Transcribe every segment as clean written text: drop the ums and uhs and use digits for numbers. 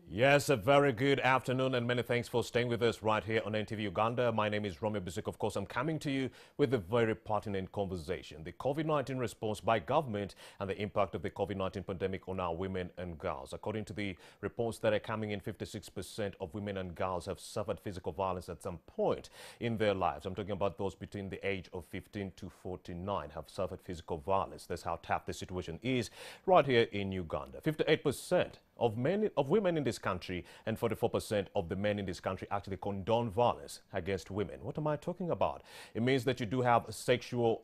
Yes, a very good afternoon and many thanks for staying with us right here on NTV Uganda. My name is Romeo Bisik. Of course, I'm coming to you with a very pertinent conversation. The COVID-19 response by government and the impact of the COVID-19 pandemic on our women and girls. According to the reports that are coming in, 56% of women and girls have suffered physical violence at some point in their lives. I'm talking about those between the age of 15 to 49 have suffered physical violence. That's how tough the situation is right here in Uganda. 58% of women in this country and 44% of the men in this country actually condone violence against women. What am I talking about? It means that you do have sexual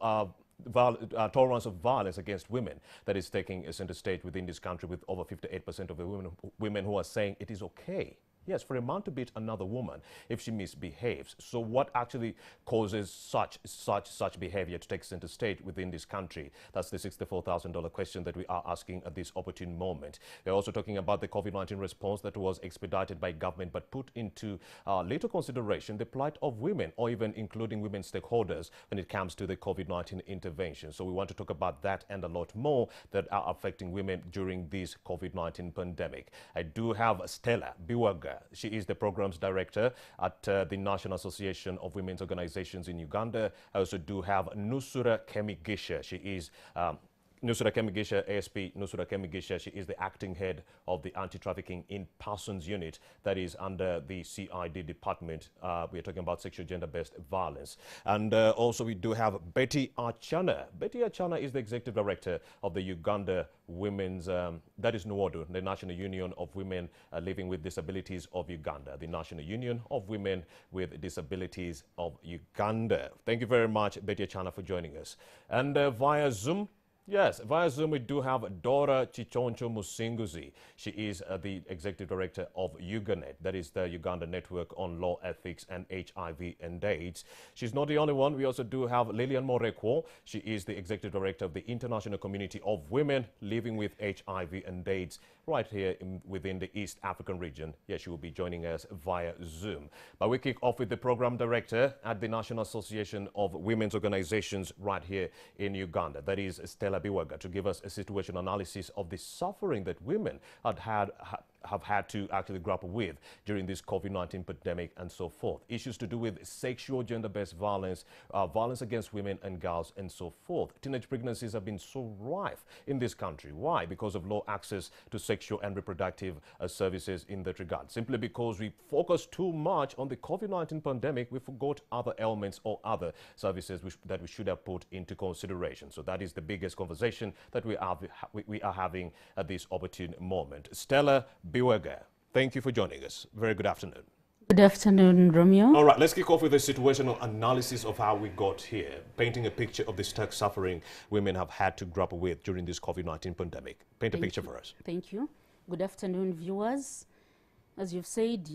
tolerance of violence against women that is taking a center stage within this country, with over 58% of the women who are saying it is okay. Yes, for a man to beat another woman if she misbehaves. So what actually causes such behavior to take center stage within this country? That's the $64,000 question that we are asking at this opportune moment. We're also talking about the COVID-19 response that was expedited by government but put into little consideration the plight of women, or even including women stakeholders when it comes to the COVID-19 intervention. So we want to talk about that and a lot more that are affecting women during this COVID-19 pandemic. I do have Stella Biwaga. She is the programs director at the National Association of Women's Organizations in Uganda. I also do have Nusura Kemigisha. She is Nusura Kemigisha, ASP Nusura Kemigisha. She is the acting head of the Anti-Trafficking in Persons Unit that is under the CID department. We are talking about sexual gender-based violence. And also we do have Betty Achana. Betty Achana is the executive director of the Uganda Women's, that is NUODU, the National Union of Women Living with Disabilities of Uganda, the National Union of Women with Disabilities of Uganda. Thank you very much, Betty Achana, for joining us. And via Zoom, yes, via Zoom we do have Dora Chichoncho Musinguzi. She is the Executive Director of Uganet, that is the Uganda Network on Law, Ethics and HIV and AIDS. She's not the only one. We also do have Lillian Morekwo. She is the Executive Director of the International Community of Women Living with HIV and AIDS right here within the East African region. Yes, she will be joining us via Zoom. But we kick off with the Program Director at the National Association of Women's Organizations right here in Uganda, that is Stella Biwaga, to give us a situation analysis of the suffering that women have had to actually grapple with during this COVID-19 pandemic and so forth. Issues to do with sexual gender-based violence, violence against women and girls and so forth. Teenage pregnancies have been so rife in this country. Why? Because of low access to sexual and reproductive services in that regard. Simply because we focused too much on the COVID-19 pandemic, we forgot other elements or other services that we should have put into consideration. So that is the biggest conversation that we are having at this opportune moment. Stella Biwaga, thank you for joining us. Very good afternoon. Good afternoon, Romeo. All right, let's kick off with a situational analysis of how we got here, painting a picture of the stark suffering women have had to grapple with during this COVID-19 pandemic. Paint a picture for us. Thank you. Good afternoon, viewers. As you've said,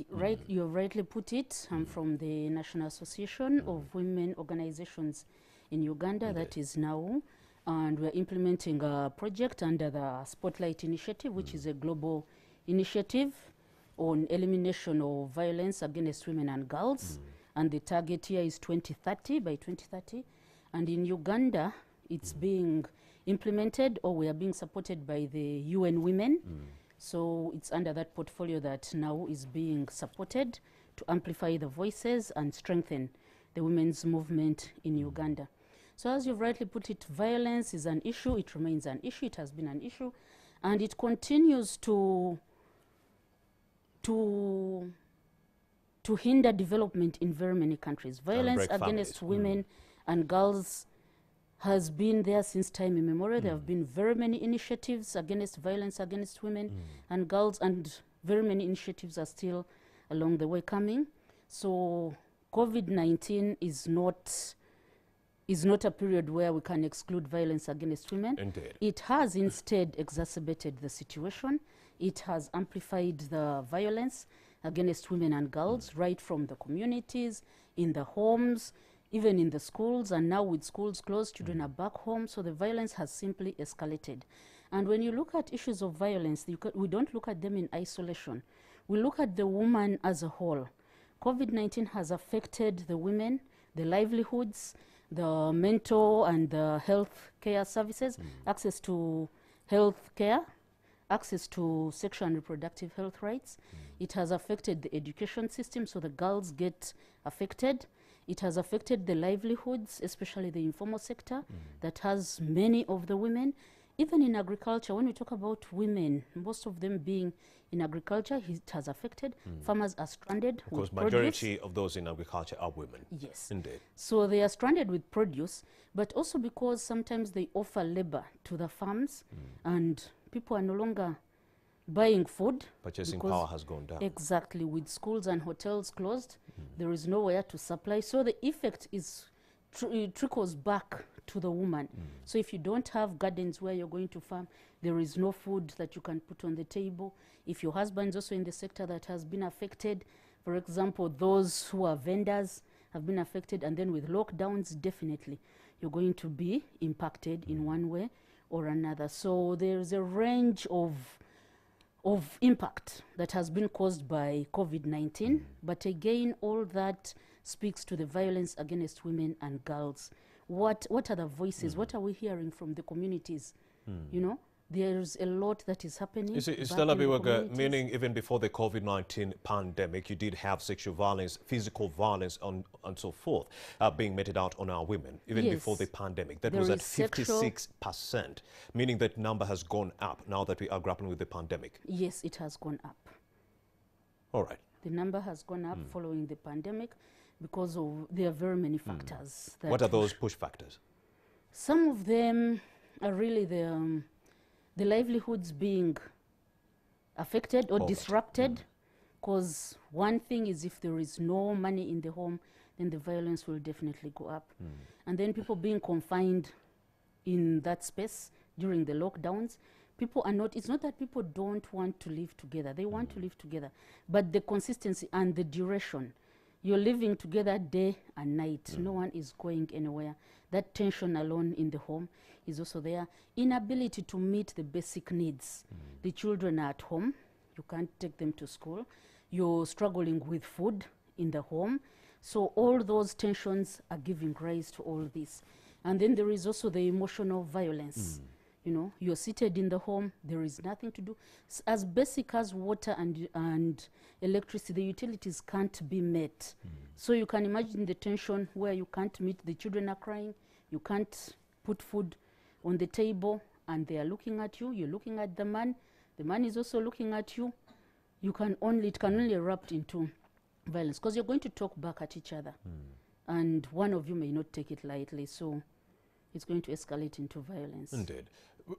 you rightly put it, I'm from the National Association of Women Organizations in Uganda, that is NAU, and we're implementing a project under the Spotlight Initiative, which is a global initiative on elimination of violence against women and girls, and the target here is 2030, by 2030. And in Uganda, it's being implemented, or we are being supported by the UN Women. So it's under that portfolio that now is being supported to amplify the voices and strengthen the women's movement in Uganda. So as you've rightly put it, violence is an issue. It remains an issue. It has been an issue, and it continues to hinder development in very many countries. Violence against women and girls has been there since time immemorial. There have been very many initiatives against violence against women and girls, and very many initiatives are still along the way coming. So COVID-19 is not a period where we can exclude violence against women. Indeed. It has instead exacerbated the situation. It has amplified the violence against women and girls, right from the communities, in the homes, even in the schools, and now with schools closed, children are back home, so the violence has simply escalated. And when you look at issues of violence, we don't look at them in isolation. We look at the woman as a whole. COVID-19 has affected the women, the livelihoods, the mental and the health care services, access to health care, access to sexual and reproductive health rights. It has affected the education system, so the girls get affected. It has affected the livelihoods, especially the informal sector that has many of the women. Even in agriculture, when we talk about women, most of them being in agriculture, it has affected. Farmers are stranded Because with majority produce. of those in agriculture are women. Yes. Indeed. So they are stranded with produce, but also because sometimes they offer labor to the farms and people are no longer buying food. Purchasing power has gone down. Exactly. With schools and hotels closed, there is nowhere to supply. So the effect is it trickles back to the woman. So if you don't have gardens where you're going to farm, there is no food that you can put on the table. If your husband's also in the sector that has been affected, for example, those who are vendors have been affected, and then with lockdowns, definitely you're going to be impacted in one way or another. So there's a range of impact that has been caused by COVID-19, but again, all that speaks to the violence against women and girls. What are the voices? What are we hearing from the communities? You know, there's a lot that is happening. You see, back Stella in the Biwaga, communities. meaning even before the COVID-19 pandemic, you did have sexual violence, physical violence, and so forth being meted out on our women, even Yes. before the pandemic. That There was at is sexual- 56%, meaning that number has gone up now that we are grappling with the pandemic. Yes, it has gone up. All right. The number has gone up following the pandemic because there are very many factors. That What are those push factors? Some of them are really the livelihoods being affected or Almost. disrupted, because one thing is if there is no money in the home, then the violence will definitely go up. And then people being confined in that space during the lockdowns, people are not, it's not that people don't want to live together, they want to live together, but the consistency and the duration, you're living together day and night, no one is going anywhere. That tension alone in the home is also there. Inability to meet the basic needs. The children are at home, you can't take them to school, you're struggling with food in the home. So all those tensions are giving rise to all this. And then there is also the emotional violence. You know, you're seated in the home, there is nothing to do. As basic as water and electricity, the utilities can't be met. So you can imagine the tension where you can't meet, the children are crying, you can't put food on the table, and they are looking at you, you're looking at the man is also looking at you. It can only erupt into violence, because you're going to talk back at each other. And one of you may not take it lightly, so it's going to escalate into violence. Indeed.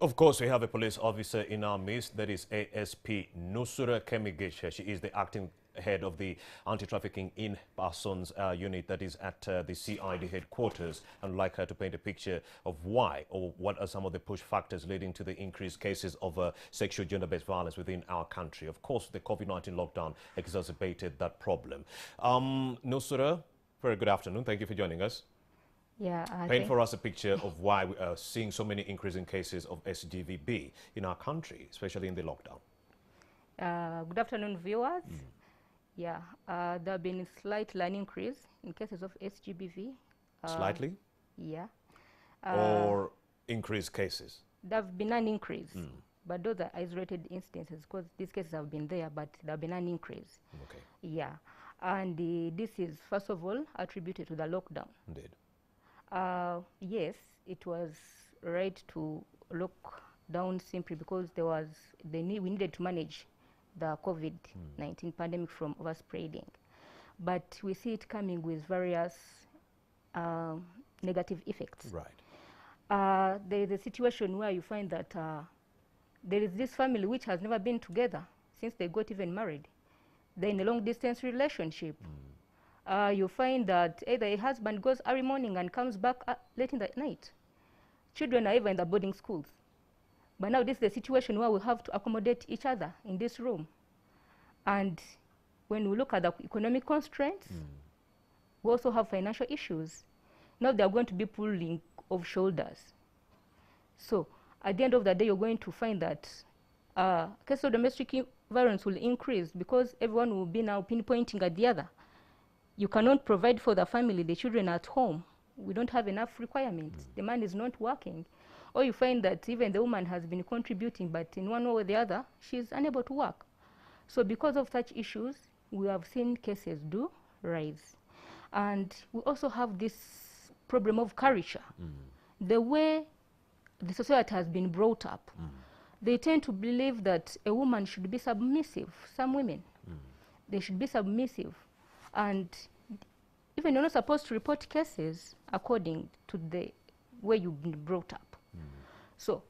Of course, we have a police officer in our midst, that is ASP Nusura Kemigesha. She is the acting head of the anti-trafficking in persons unit that is at the CID headquarters. I'd like her to paint a picture of why, or what are some of the push factors leading to the increased cases of sexual gender-based violence within our country. Of course, the COVID-19 lockdown exacerbated that problem. Nusura, very good afternoon. Thank you for joining us. Yeah, Paint for us a picture of why we are seeing so many increasing cases of SGVB in our country, especially in the lockdown. Good afternoon, viewers. Yeah, there have been a slight line increase in cases of SGBV. Slightly? Yeah. Or increased cases? There have been an increase, but those are isolated instances, because these cases have been there, but there have been an increase. Okay. Yeah, and this is, first of all, attributed to the lockdown. Indeed. Yes, it was right to lock down simply because we needed to manage the COVID-19 pandemic from overspreading. But we see it coming with various negative effects. Right. There is a situation where you find that there is this family which has never been together since they got even married. They're in a long-distance relationship. You find that either a husband goes early morning and comes back late in the night. Children are even in the boarding schools. But now this is the situation where we have to accommodate each other in this room. And when we look at the economic constraints, we also have financial issues. Now they are going to be pulling of shoulders. So at the end of the day, you're going to find that cases of domestic violence will increase because everyone will be now pinpointing at the other. You cannot provide for the family, the children at home. We don't have enough requirements. The man is not working. Or you find that even the woman has been contributing, but in one way or the other, she's unable to work. So because of such issues, we have seen cases do rise. And we also have this problem of culture. The way the society has been brought up, they tend to believe that a woman should be submissive. Some women, they should be submissive. And even you're not supposed to report cases according to the way you've been brought up. So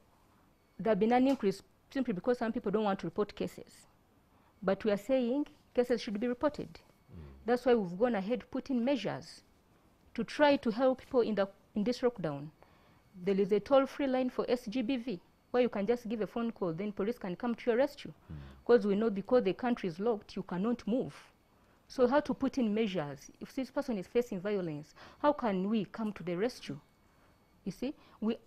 there have been an increase simply because some people don't want to report cases. But we are saying cases should be reported. That's why we've gone ahead putting measures to try to help people in this lockdown. There is a toll-free line for SGBV where you can just give a phone call, then police can come to your rescue. Because we know because the country is locked, you cannot move. So how to put in measures? If this person is facing violence, how can we come to the rescue? You see, we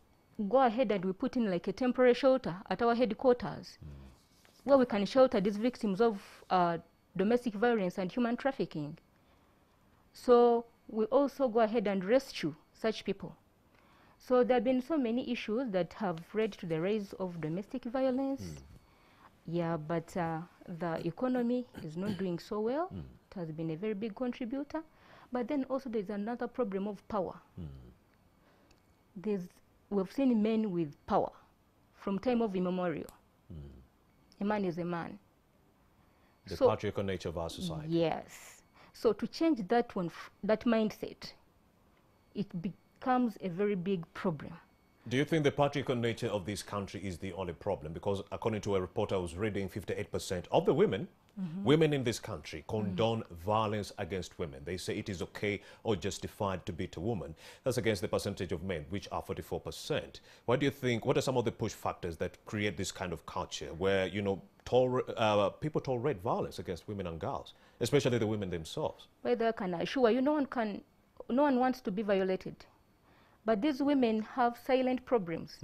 go ahead and we put in like a temporary shelter at our headquarters where we can shelter these victims of domestic violence and human trafficking. So we also go ahead and rescue such people. So there have been so many issues that have led to the rise of domestic violence. Yeah, but the economy is not doing so well. It has been a very big contributor. But then also there's another problem of power. We've seen men with power from time of immemorial. A man is a man. The patriarchal nature of our society. Yes. So to change that one, that mindset, it becomes a very big problem. Do you think the patriarchal nature of this country is the only problem? Because according to a report I was reading, 58% of the women in this country condone violence against women. They say it is okay or justified to beat a woman. That's against the percentage of men, which are 44%. What do you think, what are some of the push factors that create this kind of culture where, you know, people tolerate violence against women and girls, especially the women themselves? Whether I can assure you, no one wants to be violated. But these women have silent problems.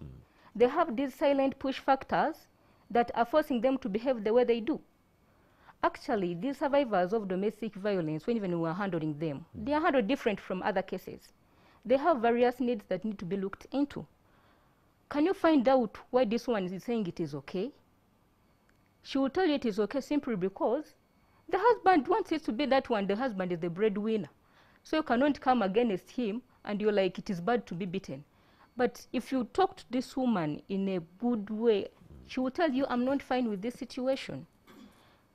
They have these silent push factors that are forcing them to behave the way they do. Actually, these survivors of domestic violence, when even we are handling them, they are handled different from other cases. They have various needs that need to be looked into. Can you find out why this one is saying it is okay? She will tell you it is okay simply because the husband wants it to be that one. The husband is the breadwinner. So you cannot come against him and you're like, it is bad to be beaten. But if you talk to this woman in a good way, she will tell you, I'm not fine with this situation.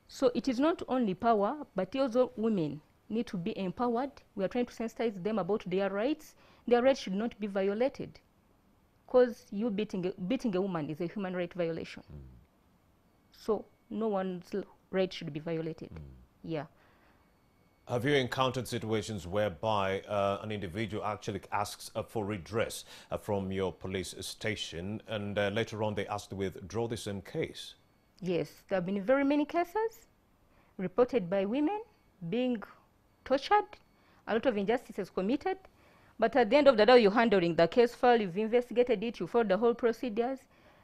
So it is not only power, but also women need to be empowered. We are trying to sensitize them about their rights. Their rights should not be violated. Because you beating a woman is a human right violation. So no one's right should be violated. Yeah. Have you encountered situations whereby an individual actually asks for redress from your police station and later on they ask to withdraw the same case? Yes, there have been very many cases reported by women being tortured, a lot of injustices committed, but at the end of the day, you're handling the case file, you've investigated it, you followed the whole procedures.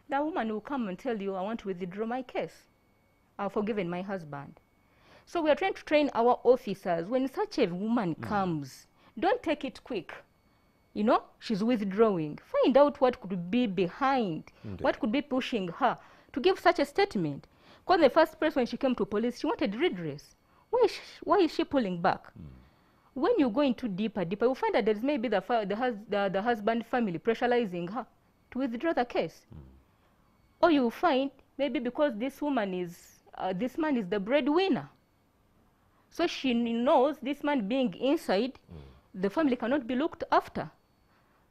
The woman will come and tell you, I want to withdraw my case. I've forgiven my husband. So we are trying to train our officers. When such a woman comes, don't take it quick. You know, she's withdrawing. Find out what could be behind, what could be pushing her to give such a statement. Because the first place when she came to police, she wanted redress. Why is she pulling back? When you go into deeper, you'll find that there's maybe the husband family pressurizing her to withdraw the case. Or you'll find maybe because this woman is, this man is the breadwinner. So she knows this man being inside, the family cannot be looked after.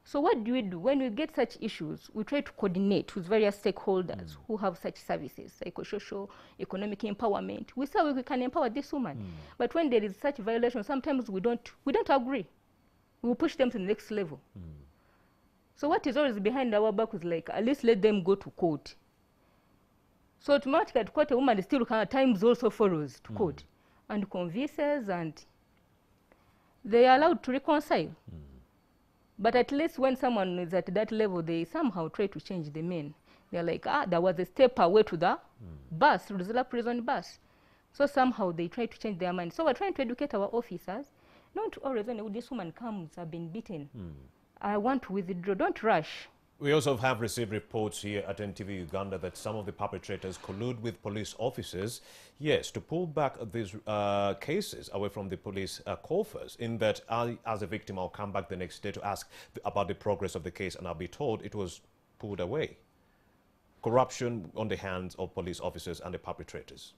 So what do we do? When we get such issues, we try to coordinate with various stakeholders who have such services, psychosocial, economic empowerment. We say we can empower this woman. But when there is such violation, sometimes we don't agree. We will push them to the next level. So what is always behind our back is like, at least let them go to court. So automatically at court, a woman still at times also follows to court and convinces, and they are allowed to reconcile. But at least when someone is at that level, they somehow try to change the men. They're like, there was a step away to the bus, Ruzela prison bus. So somehow they try to change their mind. So we're trying to educate our officers, not always when this woman comes, I've been beaten, I want to withdraw. Don't rush. We also have received reports here at NTV Uganda that some of the perpetrators collude with police officers, yes, to pull back these cases away from the police coffers, in that I, as a victim, I'll come back the next day to ask about the progress of the case and I'll be told it was pulled away. Corruption on the hands of police officers and the perpetrators.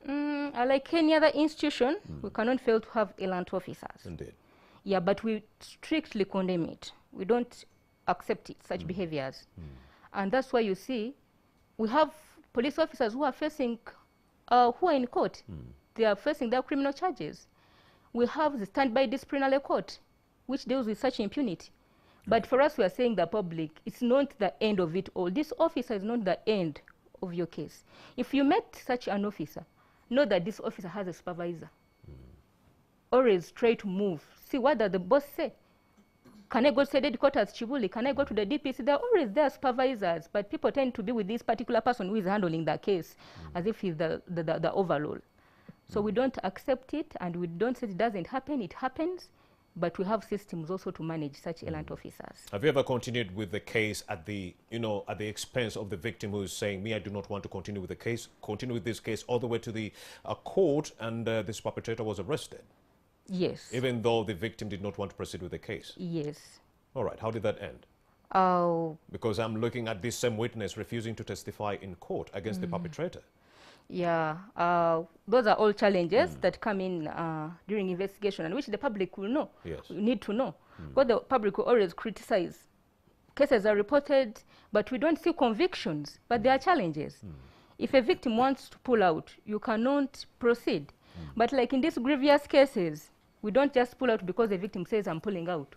Like any other institution, we cannot fail to have errant officers. Indeed. Yeah, but we strictly condemn it. We don't accept it, such behaviors. And that's why you see we have police officers who are facing, who are in court. They are facing their criminal charges. We have the standby disciplinary court, which deals with such impunity. But for us, we are saying the public, it's not the end of it all. This officer is not the end of your case. If you met such an officer, know that this officer has a supervisor. Always try to move. See, what does the boss say? Can I go to the headquarters, Chibuli? Can I go to the DPC? They're always there supervisors, but people tend to be with this particular person who is handling the case as if he's the overall. So we don't accept it, and we don't say it doesn't happen. It happens, but we have systems also to manage such errant officers. Have you ever continued with the case at the, at the expense of the victim who is saying, me, I do not want to continue with the case, continue with this case all the way to the court, and this perpetrator was arrested? Yes. Even though the victim did not want to proceed with the case? Yes. All right. How did that end? Because I'm looking at this same witness refusing to testify in court against the perpetrator. Yeah. Those are all challenges that come in during investigation, and which the public will know. Yes. We need to know. Because the public will always criticize. Cases are reported, but we don't see convictions. But there are challenges. If a victim wants to pull out, you cannot proceed. But like in these grievous cases, we don't just pull out because the victim says, I'm pulling out.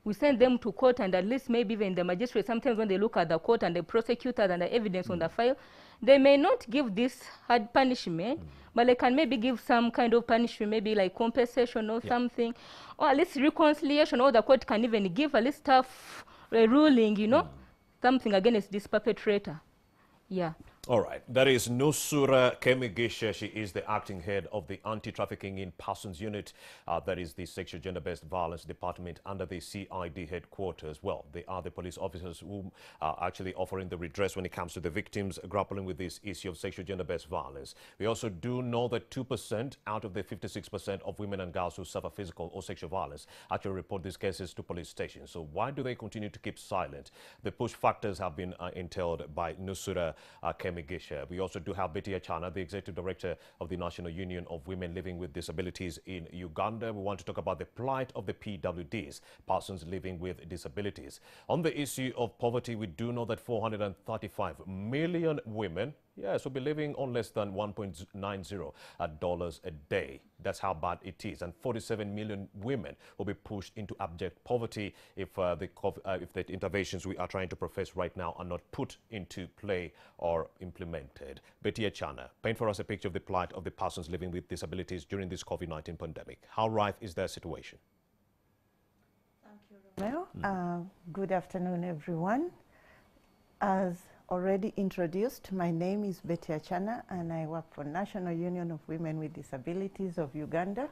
We send them to court, and at least maybe even the magistrate, sometimes when they look at the court and the prosecutors and the evidence on the file, they may not give this hard punishment, but they can maybe give some kind of punishment, maybe like compensation or something, or at least reconciliation, or the court can even give a least tough ruling, something against this perpetrator. Yeah. All right. That is Nusura Kemigisha. She is the acting head of the Anti-Trafficking in Persons Unit. That is the Sexual Gender-Based Violence Department under the CID headquarters. Well, they are the police officers who are actually offering the redress when it comes to the victims grappling with this issue of sexual gender-based violence. We also do know that 2% out of the 56% of women and girls who suffer physical or sexual violence actually report these cases to police stations. So why do they continue to keep silent? The push factors have been entailed by Nusura Kemigisha. We also do have Betty Achana, the Executive Director of the National Union of Women Living with Disabilities in Uganda. We want to talk about the plight of the PWDs, persons living with disabilities. On the issue of poverty, we do know that 435 million women, yes, will be living on less than $1.90 a day. That's how bad it is. And 47 million women will be pushed into abject poverty if the interventions we are trying to profess right now are not put into play or implemented. Betty Achana, paint for us a picture of the plight of the persons living with disabilities during this COVID-19 pandemic. How rife is their situation? Thank you, Romeo. Good afternoon, everyone. As already introduced, my name is Betty Achana, and I work for National Union of Women with Disabilities of Uganda.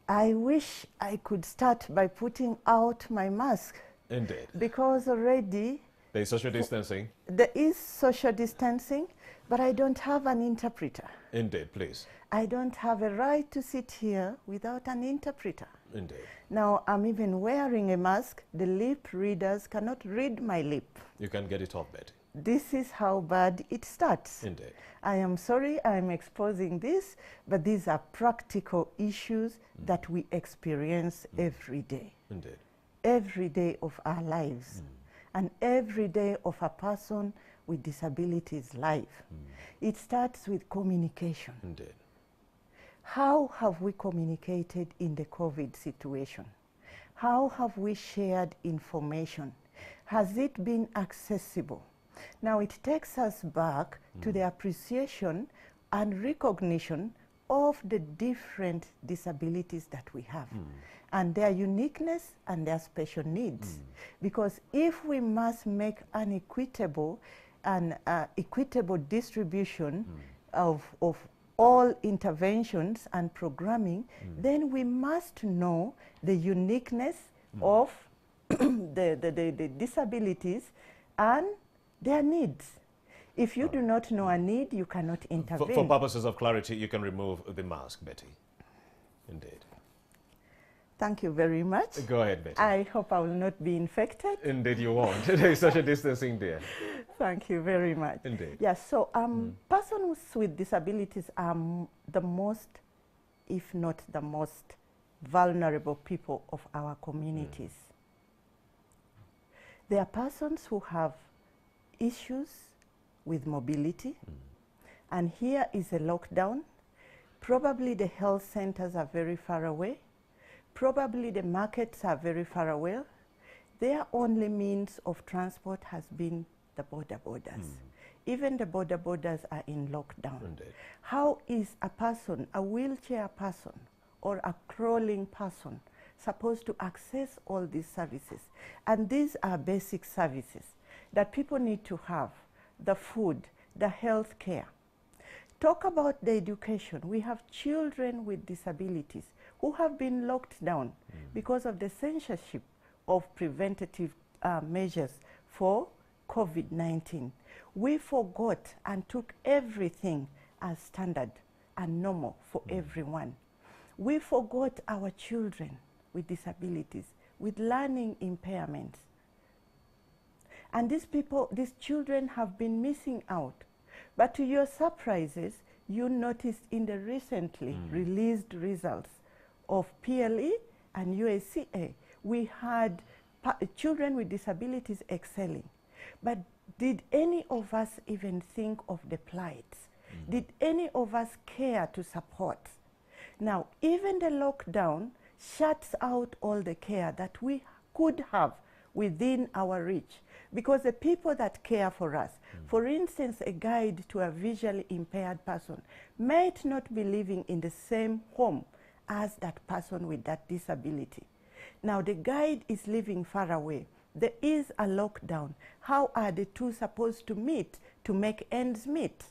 I wish I could start by putting out my mask. Indeed. Because already there is social distancing. There is social distancing, but I don't have an interpreter. Indeed, please. I don't have a right to sit here without an interpreter. Indeed. Now, I'm even wearing a mask. The lip readers cannot read my lip. You can get it off, Betty. This is how bad it starts. Indeed. I am sorry I'm exposing this, but these are practical issues that we experience every day. Indeed. Every day of our lives. And every day of a person with disabilities' life. It starts with communication. Indeed. How have we communicated in the COVID situation? How have we shared information? Has it been accessible? Now it takes us back to the appreciation and recognition of the different disabilities that we have and their uniqueness and their special needs. Because if we must make an equitable distribution of all interventions and programming, then we must know the uniqueness of the disabilities and their needs. If you do not know a need, you cannot intervene. For purposes of clarity, you can remove the mask, Betty. Indeed. Thank you very much. Go ahead, Betty. I hope I will not be infected. Indeed you won't. There is social distancing there. Thank you very much. Indeed. Yes, so persons with disabilities are the most, if not the most, vulnerable people of our communities. They are persons who have issues with mobility, and here is a lockdown. Probably the health centers are very far away. Probably the markets are very far away. Their only means of transport has been the border borders. Even the border borders are in lockdown. Indeed. How is a person, a wheelchair person or a crawling person, supposed to access all these services? And these are basic services that people need to have: the food, the health care. Talk about the education. We have children with disabilities who have been locked down because of the censorship of preventative measures for COVID-19. We forgot and took everything as standard and normal for everyone. We forgot our children with disabilities, with learning impairments. And these people, these children have been missing out. But to your surprises, you noticed in the recently released results of PLE and UACA, we had children with disabilities excelling. But did any of us even think of the plights? Did any of us care to support? Now, even the lockdown shuts out all the care that we could have within our reach, because the people that care for us, for instance, a guide to a visually impaired person might not be living in the same home as that person with that disability. Now, the guide is living far away. There is a lockdown. How are the two supposed to meet to make ends meet?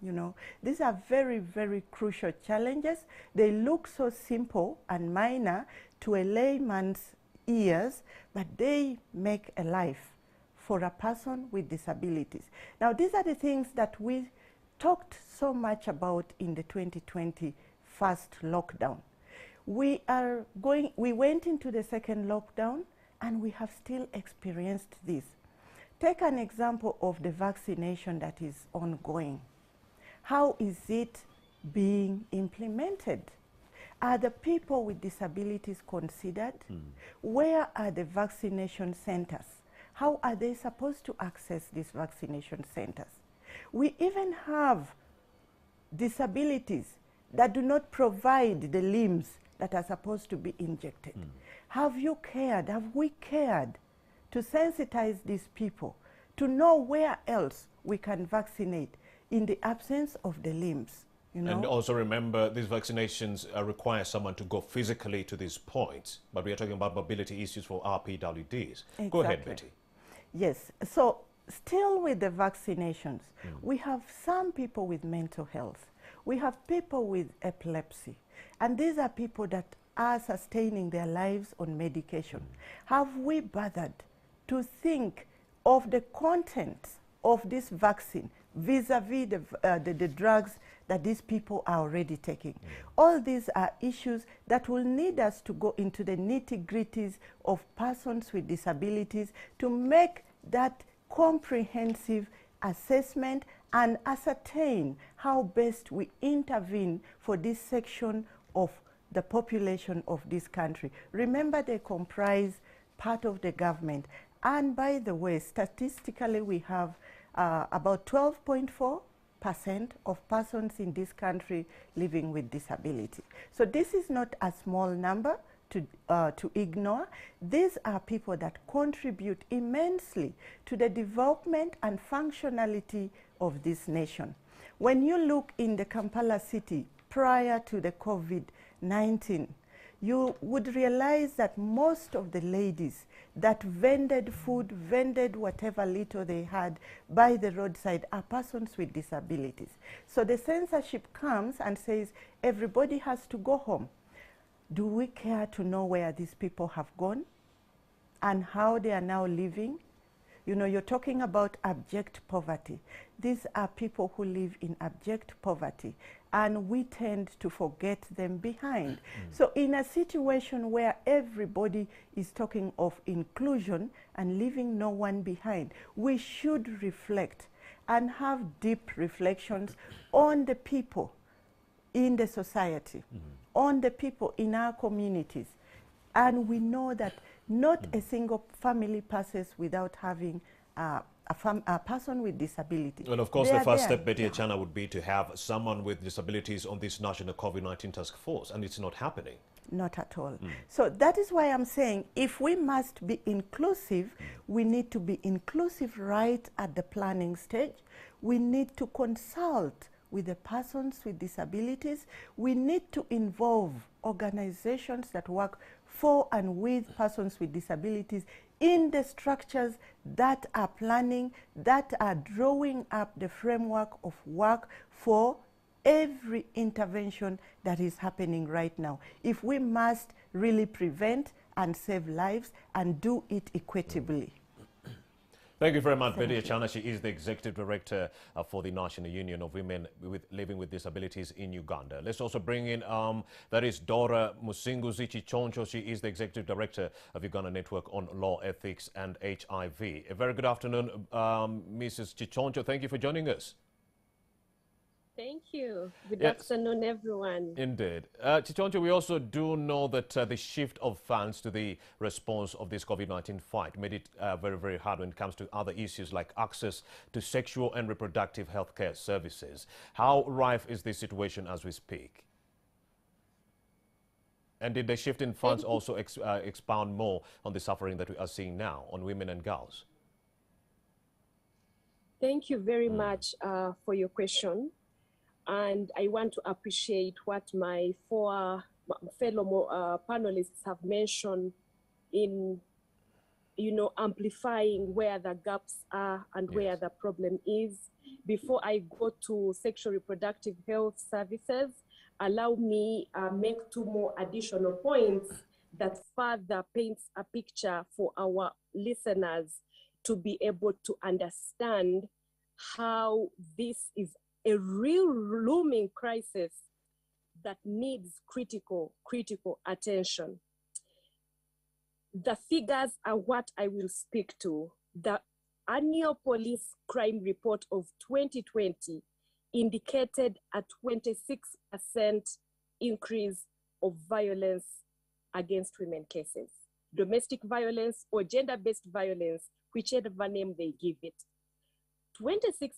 You know, these are very, very crucial challenges. They look so simple and minor to a layman's ears, but they make a life for a person with disabilities. Now, these are the things that we talked so much about in the 2020 first lockdown. We went into the second lockdown, and we have still experienced this. Take an example of the vaccination that is ongoing. How is it being implemented? Are the people with disabilities considered? Where are the vaccination centers? How are they supposed to access these vaccination centers? We even have disabilities that do not provide the limbs that are supposed to be injected. Have you cared, have we cared to sensitize these people, to know where else we can vaccinate in the absence of the limbs? You know? And also remember, these vaccinations require someone to go physically to these points, but we are talking about mobility issues for RPWDs. Exactly. Go ahead, Betty. Yes, so still with the vaccinations, we have some people with mental health. We have people with epilepsy, and these are people that are sustaining their lives on medication. Have we bothered to think of the contents of this vaccine vis-a-vis the drugs that these people are already taking? All these are issues that will need us to go into the nitty-gritties of persons with disabilities to make that comprehensive assessment and ascertain how best we intervene for this section of the population of this country. Remember, they comprise part of the government. And by the way, statistically, we have about 12.4% of persons in this country living with disability. So this is not a small number to ignore. These are people that contribute immensely to the development and functionality of this nation. When you look in the Kampala city prior to the COVID-19, you would realize that most of the ladies that vended food, vended whatever little they had by the roadside are persons with disabilities. So the censorship comes and says everybody has to go home. Do we care to know where these people have gone and how they are now living? You know, you're talking about abject poverty. These are people who live in abject poverty, and we tend to forget them behind. So in a situation where everybody is talking of inclusion and leaving no one behind, we should reflect and have deep reflections on the people in the society, on the people in our communities. And we know that not a single family passes without having a person with disability. And of course, the first step, Betty Achana, would be to have someone with disabilities on this national COVID-19 task force, and it's not happening. Not at all. So that is why I'm saying if we must be inclusive, we need to be inclusive right at the planning stage. We need to consult with the persons with disabilities. We need to involve organizations that work for and with persons with disabilities in the structures that are planning, that are drawing up the framework of work for every intervention that is happening right now. If we must really prevent and save lives and do it equitably. Thank you very much, Betty Achana. She is the Executive Director for the National Union of Women Living with Disabilities in Uganda. Let's also bring in, that is Dora Musinguzi Chichoncho. She is the Executive Director of Uganda Network on Law, Ethics and HIV. A very good afternoon, Mrs. Chichoncho. Thank you for joining us. Thank you. Good afternoon, everyone. Indeed. Chichoncho, we also do know that the shift of funds to the response of this COVID-19 fight made it very, very hard when it comes to other issues like access to sexual and reproductive health care services. How rife is this situation as we speak? And did the shift in funds also expound more on the suffering that we are seeing now on women and girls? Thank you very much for your question. And I want to appreciate what my four fellow panelists have mentioned in, amplifying where the gaps are and where the problem is. Before I go to sexual reproductive health services, allow me make two more additional points that further paints a picture for our listeners to be able to understand how this is a real looming crisis that needs critical attention. The figures are what I will speak to. The annual police crime report of 2020 indicated a 26% increase of violence against women cases. Domestic violence or gender-based violence, whichever name they give it. 26%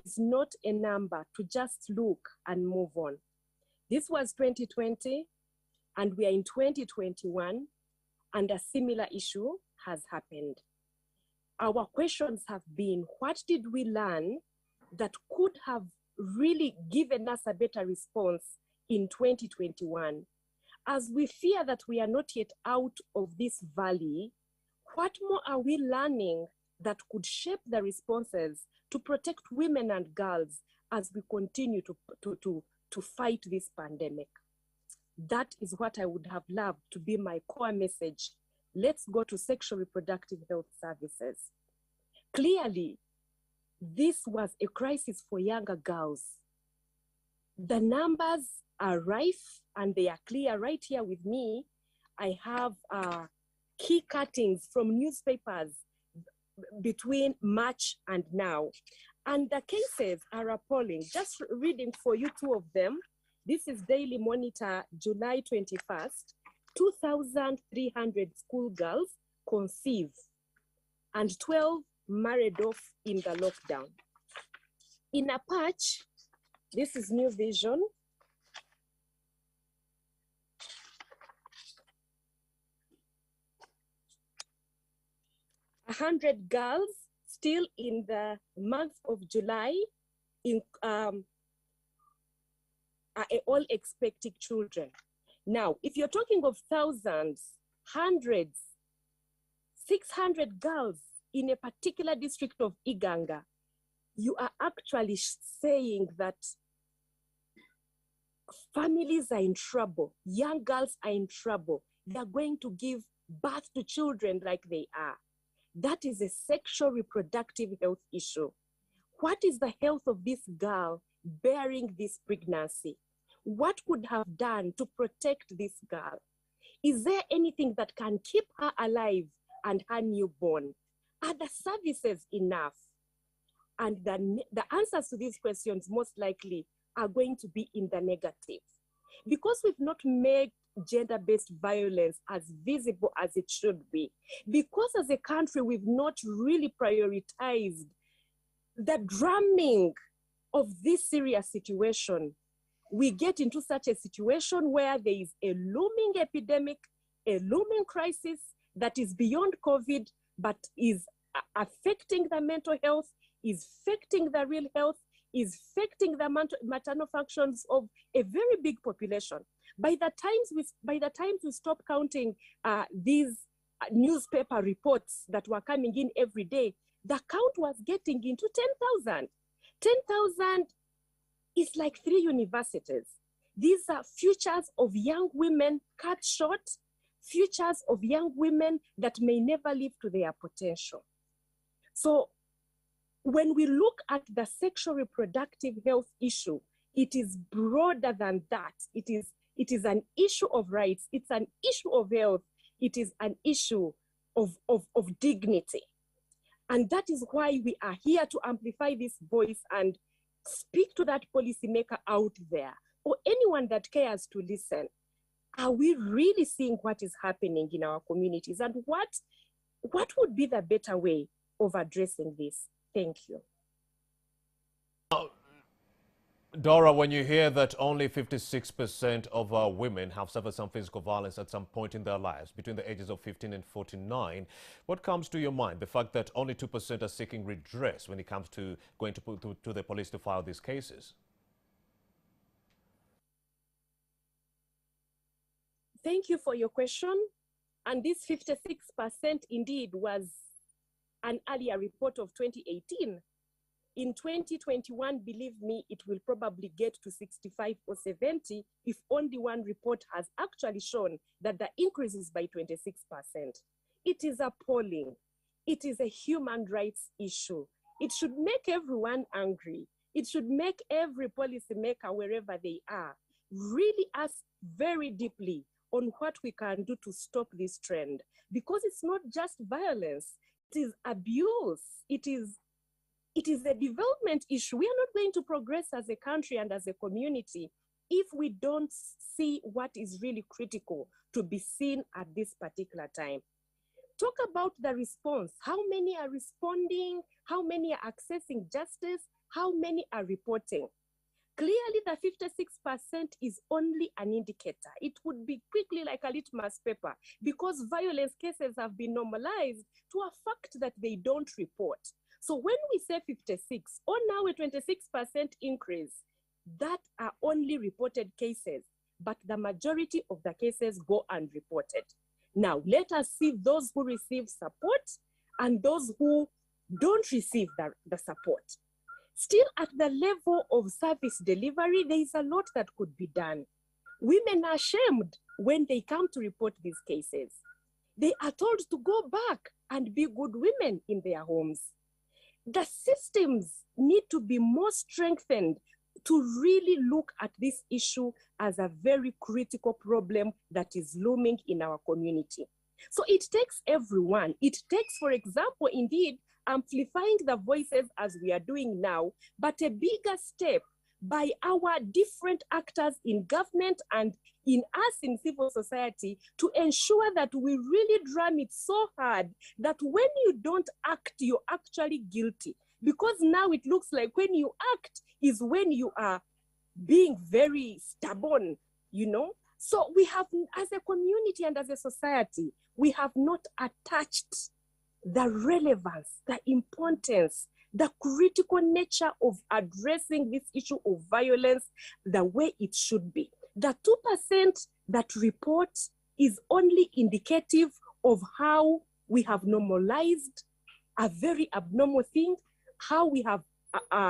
is not a number to just look and move on. This was 2020, and we are in 2021, and a similar issue has happened. Our questions have been, what did we learn that could have really given us a better response in 2021? As we fear that we are not yet out of this valley, what more are we learning that could shape the responses to protect women and girls as we continue to fight this pandemic? That is what I would have loved to be my core message. Let's go to sexual reproductive health services. Clearly, this was a crisis for younger girls. The numbers are rife and they are clear right here with me. I have key cuttings from newspapers between March and now. And the cases are appalling. Just reading for you two of them. This is Daily Monitor, July 21st. 2,300 schoolgirls conceive and 12 married off in the lockdown. In a patch, this is New Vision. A 100 girls still in the month of July are all expecting children. Now, if you're talking of thousands, hundreds, 600 girls in a particular district of Uganda, you are actually saying that families are in trouble, young girls are in trouble. They're going to give birth to children like they are. That is a sexual reproductive health issue. What is the health of this girl bearing this pregnancy? What could have done to protect this girl? Is there anything that can keep her alive and her newborn? Are the services enough? And the answers to these questions most likely are going to be in the negative. Because we've not made gender-based violence as visible as it should be, because as a country we've not really prioritized the drumming of this serious situation, we get into such a situation where there is a looming epidemic, a looming crisis that is beyond COVID, but is affecting the mental health, is affecting the real health, is affecting the maternal functions of a very big population. By the time we stop counting these newspaper reports that were coming in every day, the count was getting into 10,000. 10,000 is like 3 universities. These are futures of young women cut short, futures of young women that may never live to their potential. So when we look at the sexual reproductive health issue, it is broader than that. It is an issue of rights. It's an issue of health. It is an issue of dignity. And that is why we are here to amplify this voice and speak to that policymaker out there, or anyone that cares to listen. Are we really seeing what is happening in our communities, and what would be the better way of addressing this? Thank you. Dora, when you hear that only 56% of women have suffered some physical violence at some point in their lives, between the ages of 15 and 49, what comes to your mind? The fact that only 2% are seeking redress when it comes to going to the police to file these cases? Thank you for your question. And this 56% indeed was an earlier report of 2018. In 2021, believe me, it will probably get to 65 or 70 if only one report has actually shown that the increase is by 26%. It is appalling. It is a human rights issue. It should make everyone angry. It should make every policymaker, wherever they are, really ask very deeply on what we can do to stop this trend. Because it's not just violence, it is abuse. It is a development issue. We are not going to progress as a country and as a community if we don't see what is really critical to be seen at this particular time. Talk about the response. How many are responding? How many are accessing justice? How many are reporting? Clearly, the 56% is only an indicator. It would be quickly like a litmus paper, because violence cases have been normalized to a fact that they don't report. So when we say 56, or now a 26% increase, that are only reported cases, but the majority of the cases go unreported. Now, let us see those who receive support and those who don't receive the support. Still, at the level of service delivery, there is a lot that could be done. Women are shamed when they come to report these cases. They are told to go back and be good women in their homes. The systems need to be more strengthened to really look at this issue as a very critical problem that is looming in our community. So it takes everyone. It takes, for example, indeed, amplifying the voices as we are doing now, but a bigger step by our different actors in government and in us in civil society to ensure that we really drum it so hard that when you don't act, you're actually guilty. Because now it looks like when you act is when you are being very stubborn, you know? So we have, as a community and as a society, we have not attached the relevance, the importance, the critical nature of addressing this issue of violence the way it should be. The 2% that report is only indicative of how we have normalized a very abnormal thing, how we have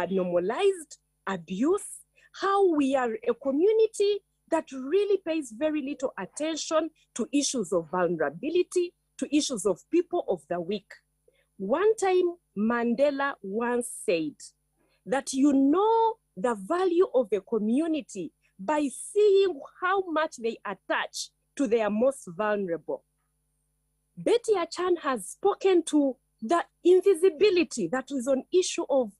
normalized abuse, how we are a community that really pays very little attention to issues of vulnerability, to issues of people of the weak. One time, Mandela once said that you know the value of a community by seeing how much they attach to their most vulnerable. Betty Achan has spoken to the invisibility that is an issue of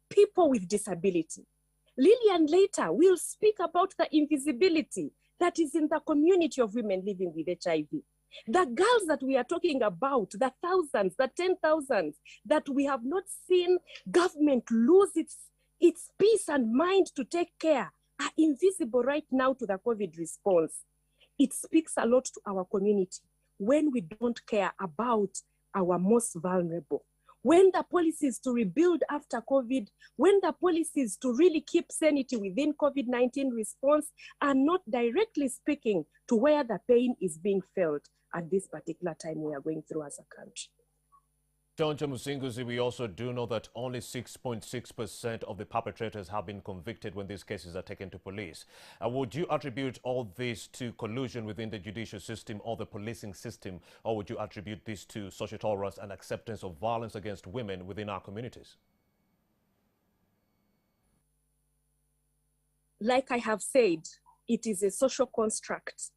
people with disability. Lillian later will speak about the invisibility that is in the community of women living with HIV. The girls that we are talking about, the thousands, the 10,000s, that we have not seen government lose its peace and mind to take care, are invisible right now to the COVID response. It speaks a lot to our community when we don't care about our most vulnerable. When the policies to rebuild after COVID, when the policies to really keep sanity within COVID-19 response are not directly speaking to where the pain is being felt at this particular time we are going through as a country. Choncha Musinguzi, we also do know that only 6.6% of the perpetrators have been convicted when these cases are taken to police. Would you attribute all this to collusion within the judicial system or the policing system, or would you attribute this to social tolerance and acceptance of violence against women within our communities? Like I have said, it is a social construct.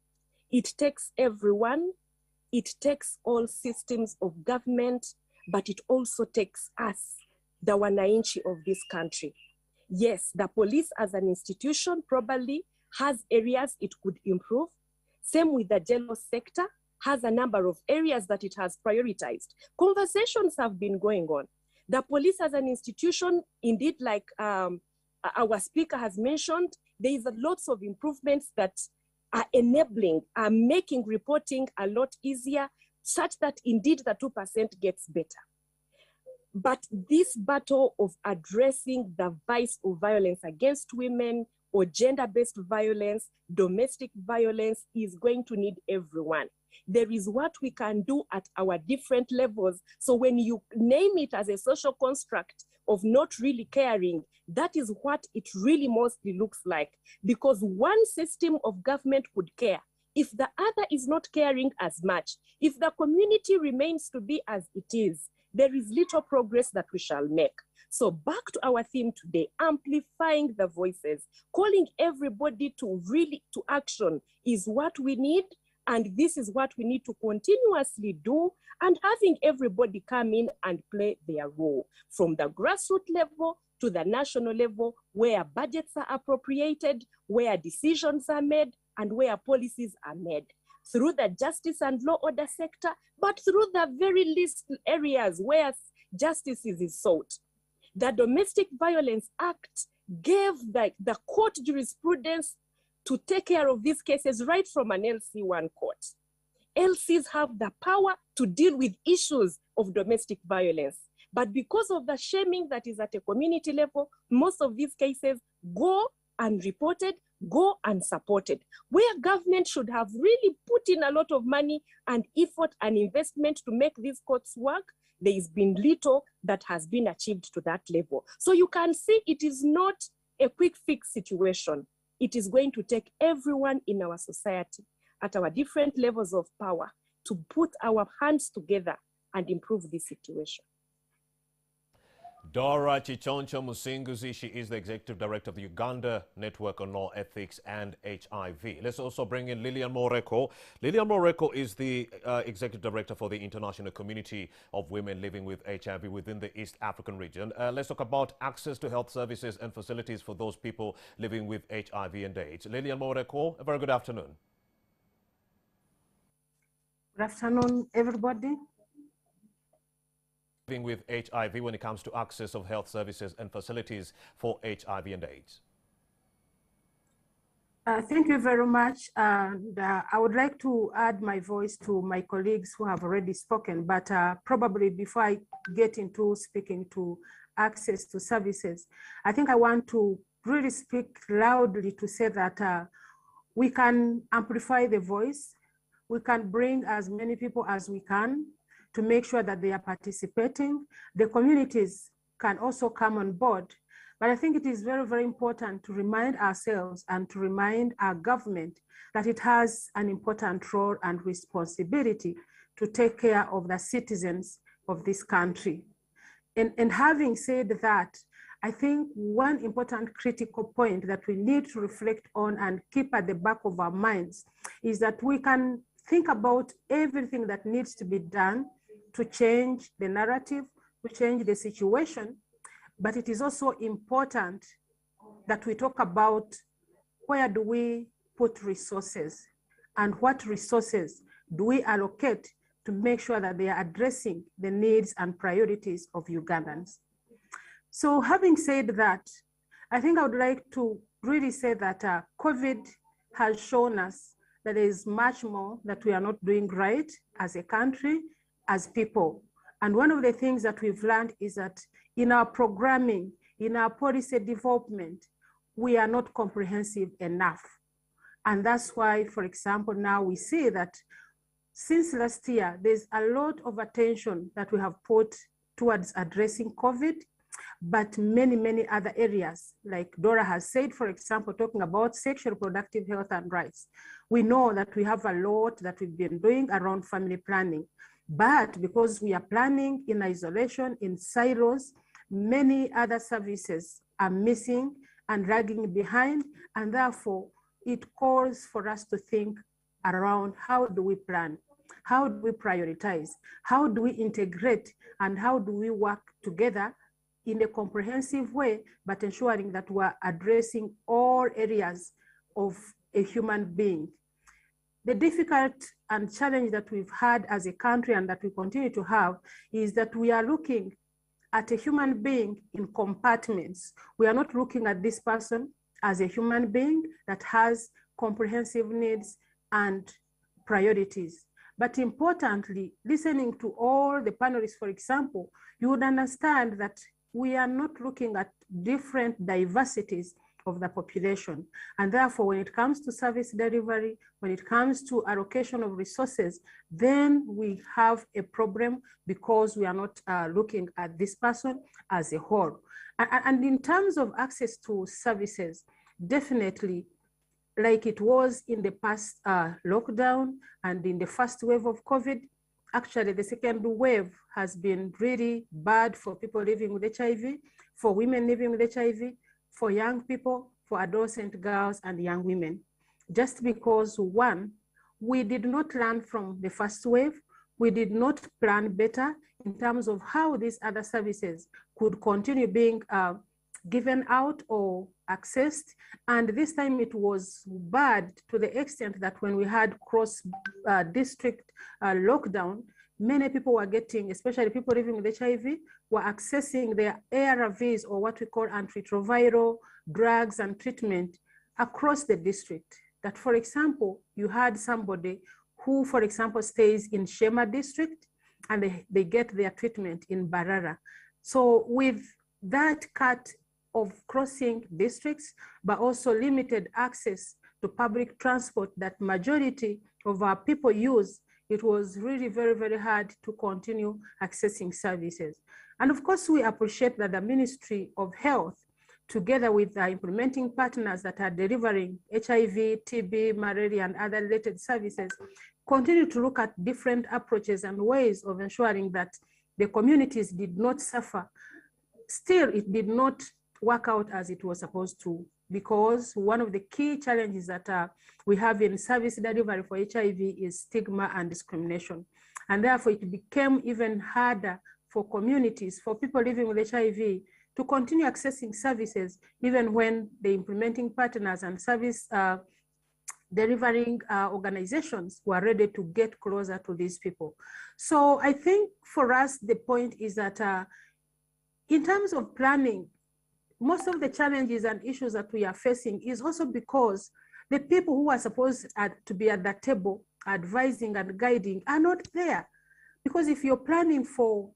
It takes everyone, it takes all systems of government, but it also takes us, the wananchi of this country. Yes, the police as an institution probably has areas it could improve. Same with the jail sector, has a number of areas that it has prioritized. Conversations have been going on. The police as an institution, indeed, like our speaker has mentioned, there is lots of improvements that are enabling, are making reporting a lot easier, such that indeed the 2% gets better. But this battle of addressing the vice of violence against women or gender-based violence, domestic violence, is going to need everyone. There is what we can do at our different levels. So when you name it as a social construct of not really caring, that is what it really mostly looks like. Because one system of government could care. If the other is not caring as much, if the community remains to be as it is, there is little progress that we shall make. So back to our theme today, amplifying the voices, calling everybody to really to action is what we need. And this is what we need to continuously do, and having everybody come in and play their role from the grassroots level to the national level, where budgets are appropriated, where decisions are made, and where policies are made through the justice and law order sector, but through the very least areas where justice is sought. The Domestic Violence Act gave the court jurisprudence to take care of these cases right from an LC1 court. LCs have the power to deal with issues of domestic violence. But because of the shaming that is at a community level, most of these cases go unreported, go unsupported, where government should have really put in a lot of money and effort and investment to make these courts work. There has been little that has been achieved to that level. So you can see it is not a quick fix situation. It is going to take everyone in our society at our different levels of power to put our hands together and improve this situation. Dora Chichoncha Musinguzi, she is the Executive Director of the Uganda Network on Law, Ethics and HIV. Let's also bring in Lillian Moreko. Lillian Moreko is the Executive Director for the International Community of Women Living with HIV within the East African region. Let's talk about access to health services and facilities for those people living with HIV and AIDS. Lillian Moreko, a very good afternoon. Good afternoon, everybody. Living with HIV when it comes to access of health services and facilities for HIV and AIDS. Thank you very much. And I would like to add my voice to my colleagues who have already spoken, but probably before I get into speaking to access to services, I think I want to really speak loudly to say that we can amplify the voice. We can bring as many people as we can to make sure that they are participating. The communities can also come on board. But I think it is very, very important to remind ourselves and to remind our government that it has an important role and responsibility to take care of the citizens of this country. And having said that, I think one important critical point that we need to reflect on and keep at the back of our minds is that we can think about everything that needs to be done to change the narrative, to change the situation, but it is also important that we talk about where do we put resources and what resources do we allocate to make sure that they are addressing the needs and priorities of Ugandans. So having said that, I think I would like to really say that COVID has shown us that there is much more that we are not doing right as a country, as people. And one of the things that we've learned is that in our programming, in our policy development, we are not comprehensive enough. And that's why, for example, now we see that since last year, there's a lot of attention that we have put towards addressing COVID, but many other areas, like Dora has said, for example, talking about sexual reproductive health and rights. We know that we have a lot that we've been doing around family planning, but because we are planning in isolation, in silos, many other services are missing and lagging behind, and therefore it calls for us to think around how do we plan, how do we prioritize, how do we integrate, and how do we work together in a comprehensive way, but ensuring that we're addressing all areas of a human being. The difficult and challenge that we've had as a country and that we continue to have is that we are looking at a human being in compartments. We are not looking at this person as a human being that has comprehensive needs and priorities. But importantly, listening to all the panelists, for example, you would understand that we are not looking at different diversities of the population. And therefore, when it comes to service delivery, when it comes to allocation of resources, then we have a problem because we are not looking at this person as a whole. And in terms of access to services, definitely, like it was in the past lockdown and in the first wave of COVID, actually the second wave has been really bad for people living with HIV, for women living with HIV, for young people, for adolescent girls and young women. Just because, one, we did not learn from the first wave, we did not plan better in terms of how these other services could continue being given out or accessed. And this time it was bad to the extent that when we had cross-district lockdown, many people were getting, especially people living with HIV, were accessing their ARVs, or what we call antiretroviral drugs and treatment across the district. That, for example, you had somebody who, for example, stays in Shema district and they get their treatment in Barara. So with that cut of crossing districts, but also limited access to public transport that majority of our people use, it was really very hard to continue accessing services. And of course, we appreciate that the Ministry of Health, together with the implementing partners that are delivering HIV, TB, malaria, and other related services, continue to look at different approaches and ways of ensuring that the communities did not suffer. Still, it did not work out as it was supposed to, because one of the key challenges that we have in service delivery for HIV is stigma and discrimination. And therefore it became even harder for communities, for people living with HIV, to continue accessing services, even when the implementing partners and service delivering organizations were ready to get closer to these people. So I think for us, the point is that in terms of planning, most of the challenges and issues that we are facing is also because the people who are supposed to be at the table advising and guiding are not there. Because if you're planning for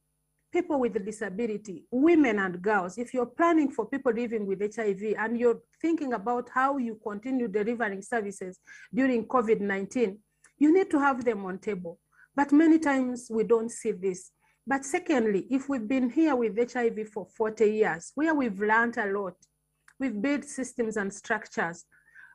people with a disability, women and girls, if you're planning for people living with HIV and you're thinking about how you continue delivering services during COVID-19, you need to have them on table. But many times we don't see this. But secondly, if we've been here with HIV for 40 years, where we've learned a lot, we've built systems and structures,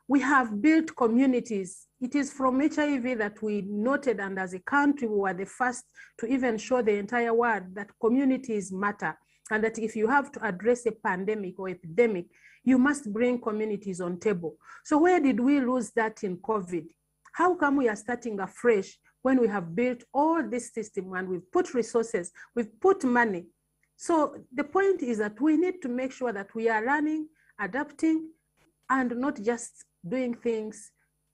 we have built communities. It is from HIV that we noted, and as a country, we were the first to even show the entire world that communities matter, and that if you have to address a pandemic or epidemic, you must bring communities on table. So where did we lose that in COVID? How come we are starting afresh when we have built all this system and we've put resources, we've put money? So the point is that we need to make sure that we are learning, adapting, and not just doing things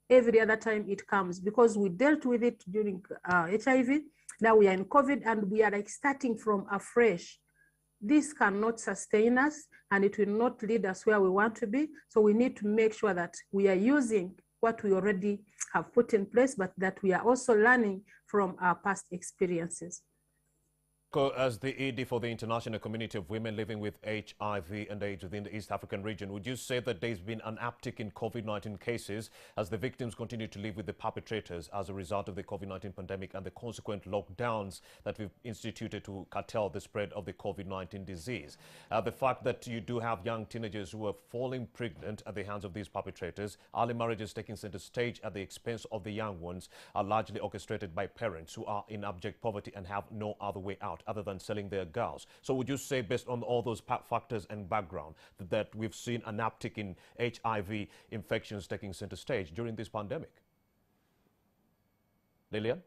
every other time it comes, because we dealt with it during HIV. Now we are in COVID and we are like starting from afresh. This cannot sustain us and it will not lead us where we want to be. So we need to make sure that we are using what we already have put in place, but that we are also learning from our past experiences. As the ED for the International Community of Women living with HIV and AIDS within the East African region, would you say that there's been an uptick in COVID-19 cases as the victims continue to live with the perpetrators as a result of the COVID-19 pandemic and the consequent lockdowns that we've instituted to curtail the spread of the COVID-19 disease? The fact that you do have young teenagers who are falling pregnant at the hands of these perpetrators, early marriages taking center stage at the expense of the young ones, are largely orchestrated by parents who are in abject poverty and have no other way out other than selling their girls. So would you say, based on all those factors and background, that we've seen an uptick in HIV infections taking center stage during this pandemic? Lillian?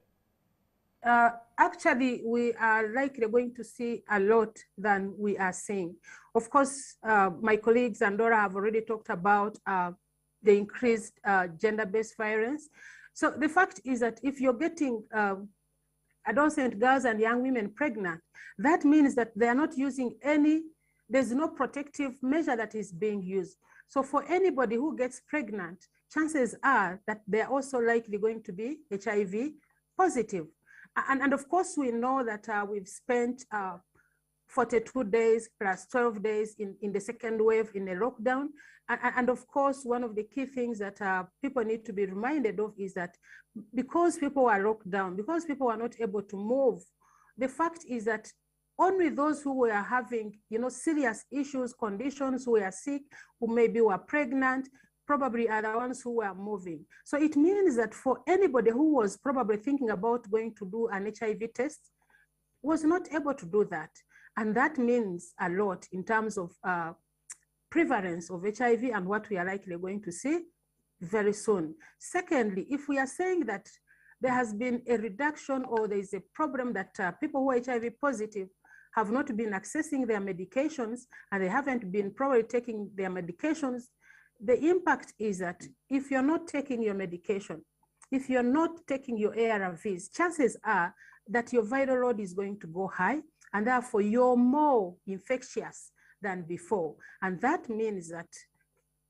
Actually, we are likely going to see a lot than we are seeing. Of course, my colleagues and Dora have already talked about the increased gender-based violence. So the fact is that if you're getting adolescent girls and young women pregnant, that means that they are not using there's no protective measure that is being used. So for anybody who gets pregnant, chances are that they're also likely going to be HIV positive. And of course, we know that we've spent 42 days plus 12 days in the second wave in a lockdown. And of course, one of the key things that people need to be reminded of is that because people are locked down, because people are not able to move, the fact is that only those who were having, serious issues, conditions, who were sick, who maybe were pregnant, probably are the ones who were moving. So it means that for anybody who was probably thinking about going to do an HIV test, was not able to do that. And that means a lot in terms of prevalence of HIV and what we are likely going to see very soon. Secondly, if we are saying that there has been a reduction or there is a problem that people who are HIV positive have not been accessing their medications and they haven't been probably taking their medications, the impact is that if you're not taking your medication, if you're not taking your ARVs, chances are that your viral load is going to go high, and therefore you're more infectious than before. And that means that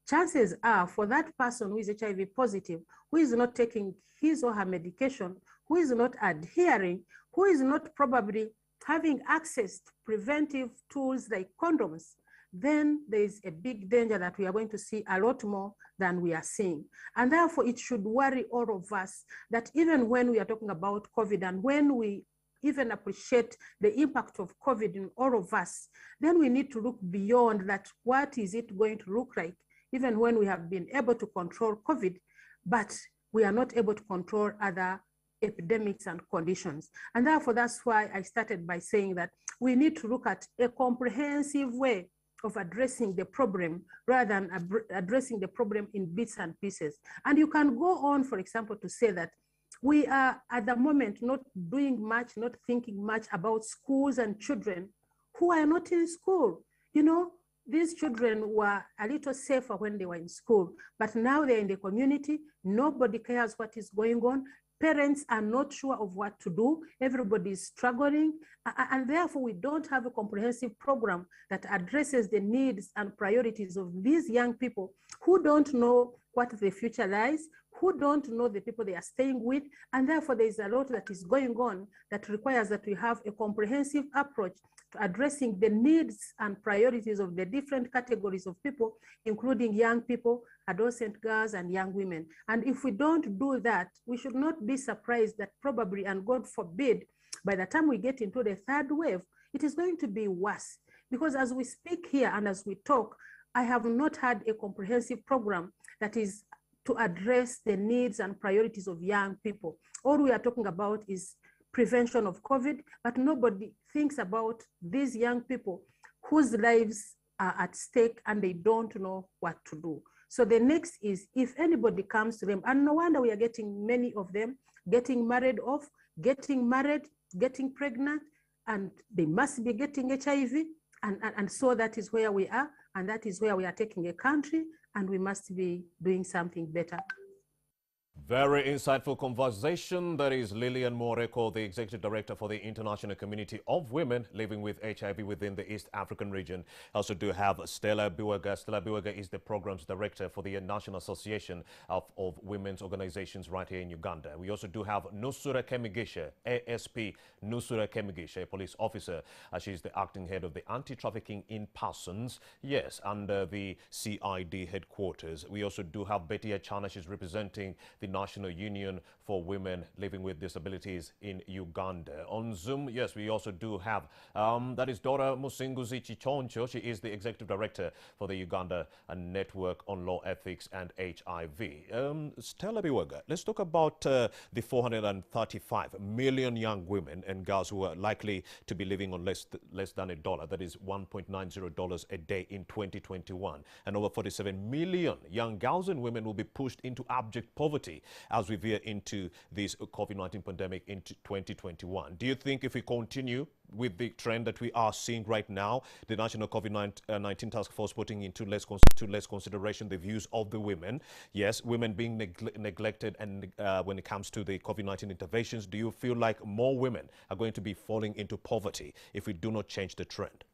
chances are for that person who is HIV positive, who is not taking his or her medication, who is not adhering, who is not probably having access to preventive tools like condoms, then there is a big danger that we are going to see a lot more than we are seeing. And therefore it should worry all of us that even when we are talking about COVID and when we even appreciate the impact of COVID in all of us, then we need to look beyond that. What is it going to look like even when we have been able to control COVID, but we are not able to control other epidemics and conditions? And therefore, that's why I started by saying that we need to look at a comprehensive way of addressing the problem rather than addressing the problem in bits and pieces. And you can go on, for example, to say that we are at the moment not doing much, not thinking much about schools and children who are not in school. These children were a little safer when they were in school, but now they're in the community. Nobody cares what is going on. Parents are not sure of what to do. Everybody is struggling. And therefore, we don't have a comprehensive program that addresses the needs and priorities of these young people who don't know what the future lies, who don't know the people they are staying with. And therefore, there is a lot that is going on that requires that we have a comprehensive approach to addressing the needs and priorities of the different categories of people, including young people, adolescent girls, and young women. And if we don't do that, we should not be surprised that probably, and God forbid, by the time we get into the third wave, it is going to be worse. Because as we speak here and as we talk, I have not had a comprehensive program that is to address the needs and priorities of young people. All we are talking about is prevention of COVID, but nobody thinks about these young people whose lives are at stake and they don't know what to do. So the next is, if anybody comes to them, and no wonder we are getting many of them getting married off, getting married, getting pregnant, and they must be getting HIV. And so that is where we are, and that is where we are taking a country, and we must be doing something better. Very insightful conversation. That is Lillian Moreko, the Executive Director for the International Community of Women Living with HIV within the East African region. I also do have Stella Biwega. Stella Biwega is the Programs Director for the National Association of Women's Organizations right here in Uganda. We also do have Nusura Kemigisha, ASP Nusura Kemigisha, a police officer. She's the acting head of the Anti-Trafficking in Persons, yes, under the CID headquarters. We also do have Betty Achana. She's representing the National Union for Women Living with Disabilities in Uganda. On Zoom, yes, we also do have, that is Dora Musinguzi Chichoncho. She is the Executive Director for the Uganda Network on Law, Ethics and HIV. Stella Biwega, let's talk about the 435 million young women and girls who are likely to be living on less than $1, that is $1.90 a day in 2021. And over 47 million young girls and women will be pushed into abject poverty as we veer into this COVID-19 pandemic into 2021. Do you think if we continue with the trend that we are seeing right now, the National COVID-19 Task Force putting into less consideration the views of the women, yes, women being neglected, and when it comes to the COVID-19 interventions, do you feel like more women are going to be falling into poverty if we do not change the trend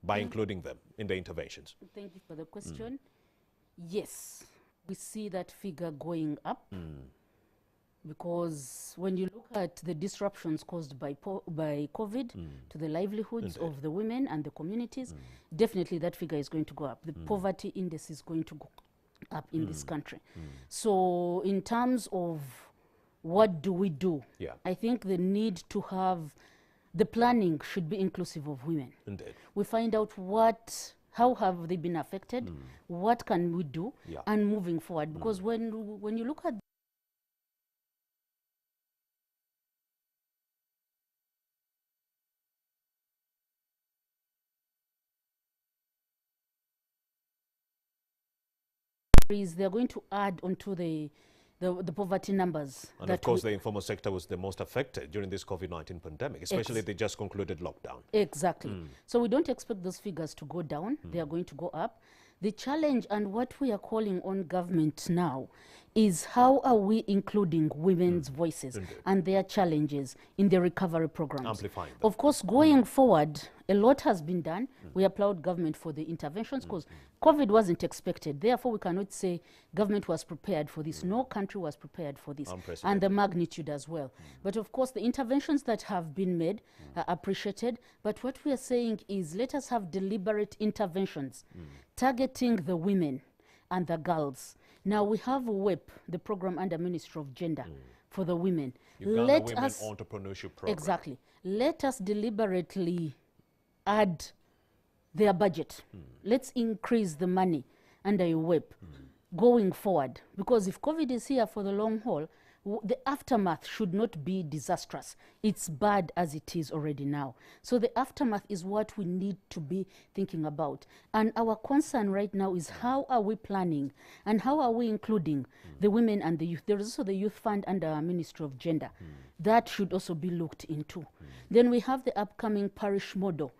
by including them in the interventions? Thank you for the question. Yes, we see that figure going up because when you look at the disruptions caused by COVID to the livelihoods of the women and the communities, definitely that figure is going to go up. The poverty index is going to go up in this country. So in terms of what do we do, I think the need to have the planning should be inclusive of women. Indeed. We find out how have they been affected, what can we do, and moving forward. Because when you look at they're going to add onto the poverty numbers. And of course, the informal sector was the most affected during this COVID-19 pandemic, especially the just concluded lockdown. Exactly. So we don't expect those figures to go down. They are going to go up. The challenge and what we are calling on government now is how are we including women's voices and their challenges in the recovery programs. Amplifying them. Of course, going forward, a lot has been done. We applaud government for the interventions because COVID wasn't expected. Therefore, we cannot say government was prepared for this. No country was prepared for this. And the magnitude as well. But of course, the interventions that have been made are appreciated. But what we are saying is let us have deliberate interventions targeting the women and the girls. Now we have WEP, the program under Ministry of Gender for the women. Uganda Women Entrepreneurship Program. Exactly. Let us deliberately add their budget. Let's increase the money under a WEP going forward. Because if COVID is here for the long haul, the aftermath should not be disastrous. It's bad as it is already now. So the aftermath is what we need to be thinking about. And our concern right now is how are we planning and how are we including the women and the youth. There is also the Youth Fund under our Ministry of Gender. That should also be looked into. Then we have the upcoming parish model.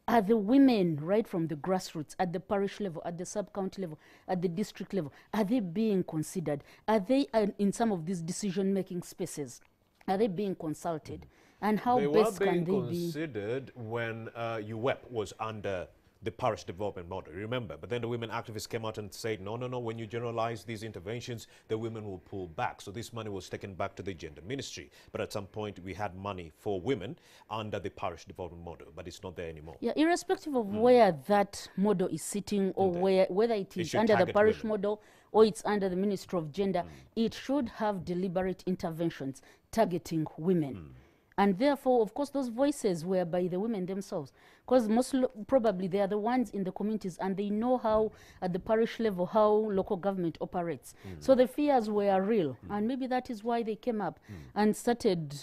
Are the women, right from the grassroots, at the parish level, at the sub-county level, at the district level, are they being considered? Are they in some of these decision-making spaces? Are they being consulted? And how best can they be? They were being considered when UWEP was under the parish development model, remember? But then the women activists came out and said, no, when you generalize these interventions, the women will pull back. So this money was taken back to the gender ministry. But at some point, we had money for women under the parish development model, but it's not there anymore. Yeah, irrespective of where that model is sitting or whether it is under the parish model or it's under the Ministry of Gender, it should have deliberate interventions targeting women. And therefore, of course, those voices were by the women themselves, because most probably they are the ones in the communities and they know how, at the parish level, how local government operates. So the fears were real, and maybe that is why they came up and started,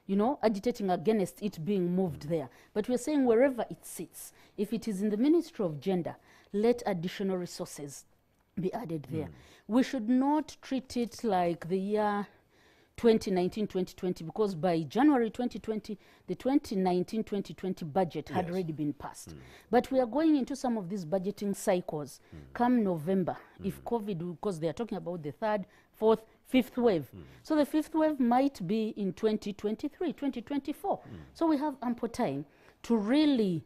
you know, agitating against it being moved there. But we're saying wherever it sits, if it is in the Ministry of Gender, let additional resources be added there. We should not treat it like the year 2019-2020, because by January 2020, the 2019-2020 budget had already been passed. But we are going into some of these budgeting cycles come November, if COVID, because they are talking about the third, fourth, fifth wave. So the fifth wave might be in 2023, 2024. So we have ample time to really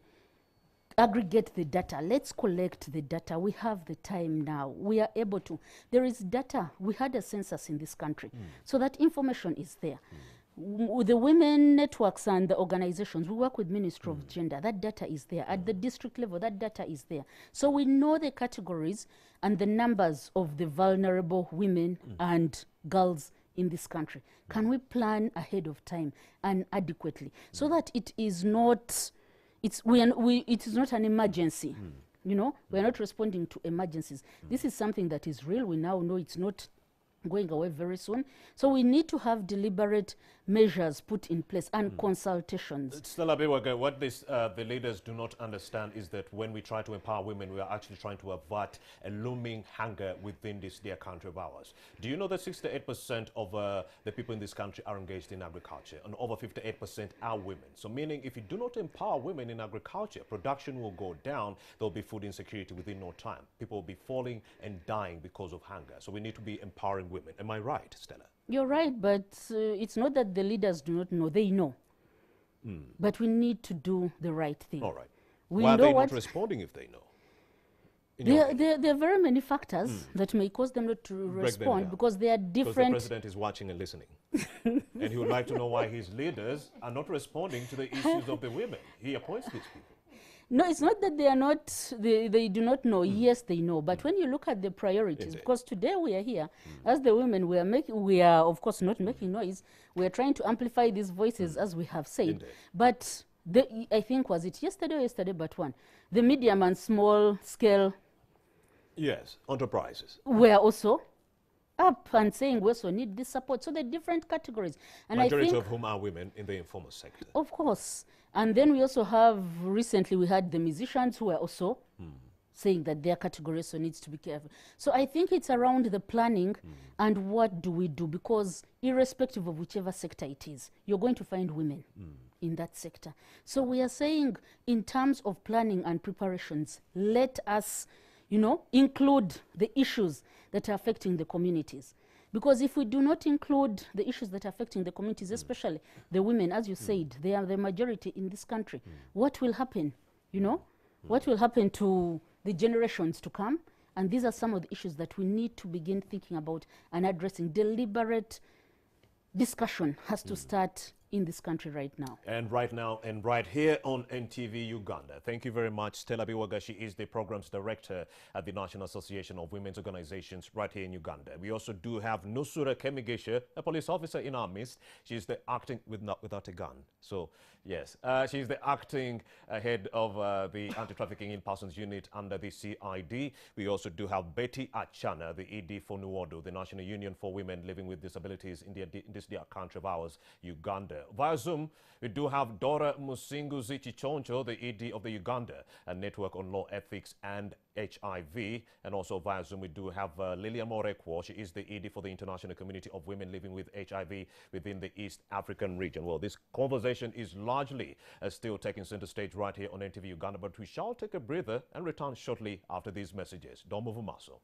aggregate the data. Let's collect the data. We have the time now. We are able to. There is data. We had a census in this country. So that information is there. The women networks and the organizations, we work with Ministry of Gender. That data is there. At the district level, that data is there. So we know the categories and the numbers of the vulnerable women and girls in this country. Can we plan ahead of time and adequately so that it is not it is not an emergency. You know, we are not responding to emergencies. This is something that is real. We now know it's not going away very soon. So we need to have deliberate measures put in place and consultations. Stella Biwaga, what the leaders do not understand is that when we try to empower women, we are actually trying to avert a looming hunger within this dear country of ours. Do you know that 68% of the people in this country are engaged in agriculture, and over 58% are women? So meaning if you do not empower women in agriculture, production will go down, there will be food insecurity within no time. People will be falling and dying because of hunger. So we need to be empowering women. Am I right, Stella? You're right, but it's not that the leaders do not know. They know. But we need to do the right thing. All right. We Why are know they what not responding if they know? there are very many factors that may cause them not to respond, because they are different. Because the president is watching and listening. And he would like to know why his leaders are not responding to the issues of the women. He appoints these people. No, it's not that they are not, they do not know. Yes, they know. But when you look at the priorities, Indeed. because today we are here, as the women, we are of course not making noise. We are trying to amplify these voices, as we have said. Indeed. But I think, was it yesterday or yesterday but one, the medium and small scale enterprises were also up and saying we also need this support. So the different categories. And majority I think, of whom are women in the informal sector. of course. And then we also have, recently we had the musicians who were also saying that their category also needs to be careful. So I think it's around the planning and what do we do, because irrespective of whichever sector it is, you're going to find women in that sector. So we are saying, in terms of planning and preparations, let us, you know, include the issues that are affecting the communities. Because if we do not include the issues that are affecting the communities, especially the women, as you said, they are the majority in this country, what will happen, you know? What will happen to the generations to come? And these are some of the issues that we need to begin thinking about and addressing. Deliberate discussion has to start in this country right now. And right now, and right here on NTV Uganda. Thank you very much, Stella Biwaga. She is the Programs Director at the National Association of Women's Organizations right here in Uganda. We also do have Nusura Kemigesha, a police officer in our midst. She's the acting, without a gun. So, yes, she's the acting head of the Anti-Trafficking in Persons Unit under the CID. We also do have Betty Achana, the ED for Nuodo, the National Union for Women Living with Disabilities in this dear country of ours, Uganda. Via Zoom, we do have Dora Musinguzi Chichoncho, the ED of the Uganda Network on Law, Ethics and HIV. And also via Zoom, we do have Lilia Morekwo. She is the ED for the International Community of Women Living with HIV within the East African region. Well, this conversation is largely still taking center stage right here on NTV Uganda, but we shall take a breather and return shortly after these messages. Don't move a muscle.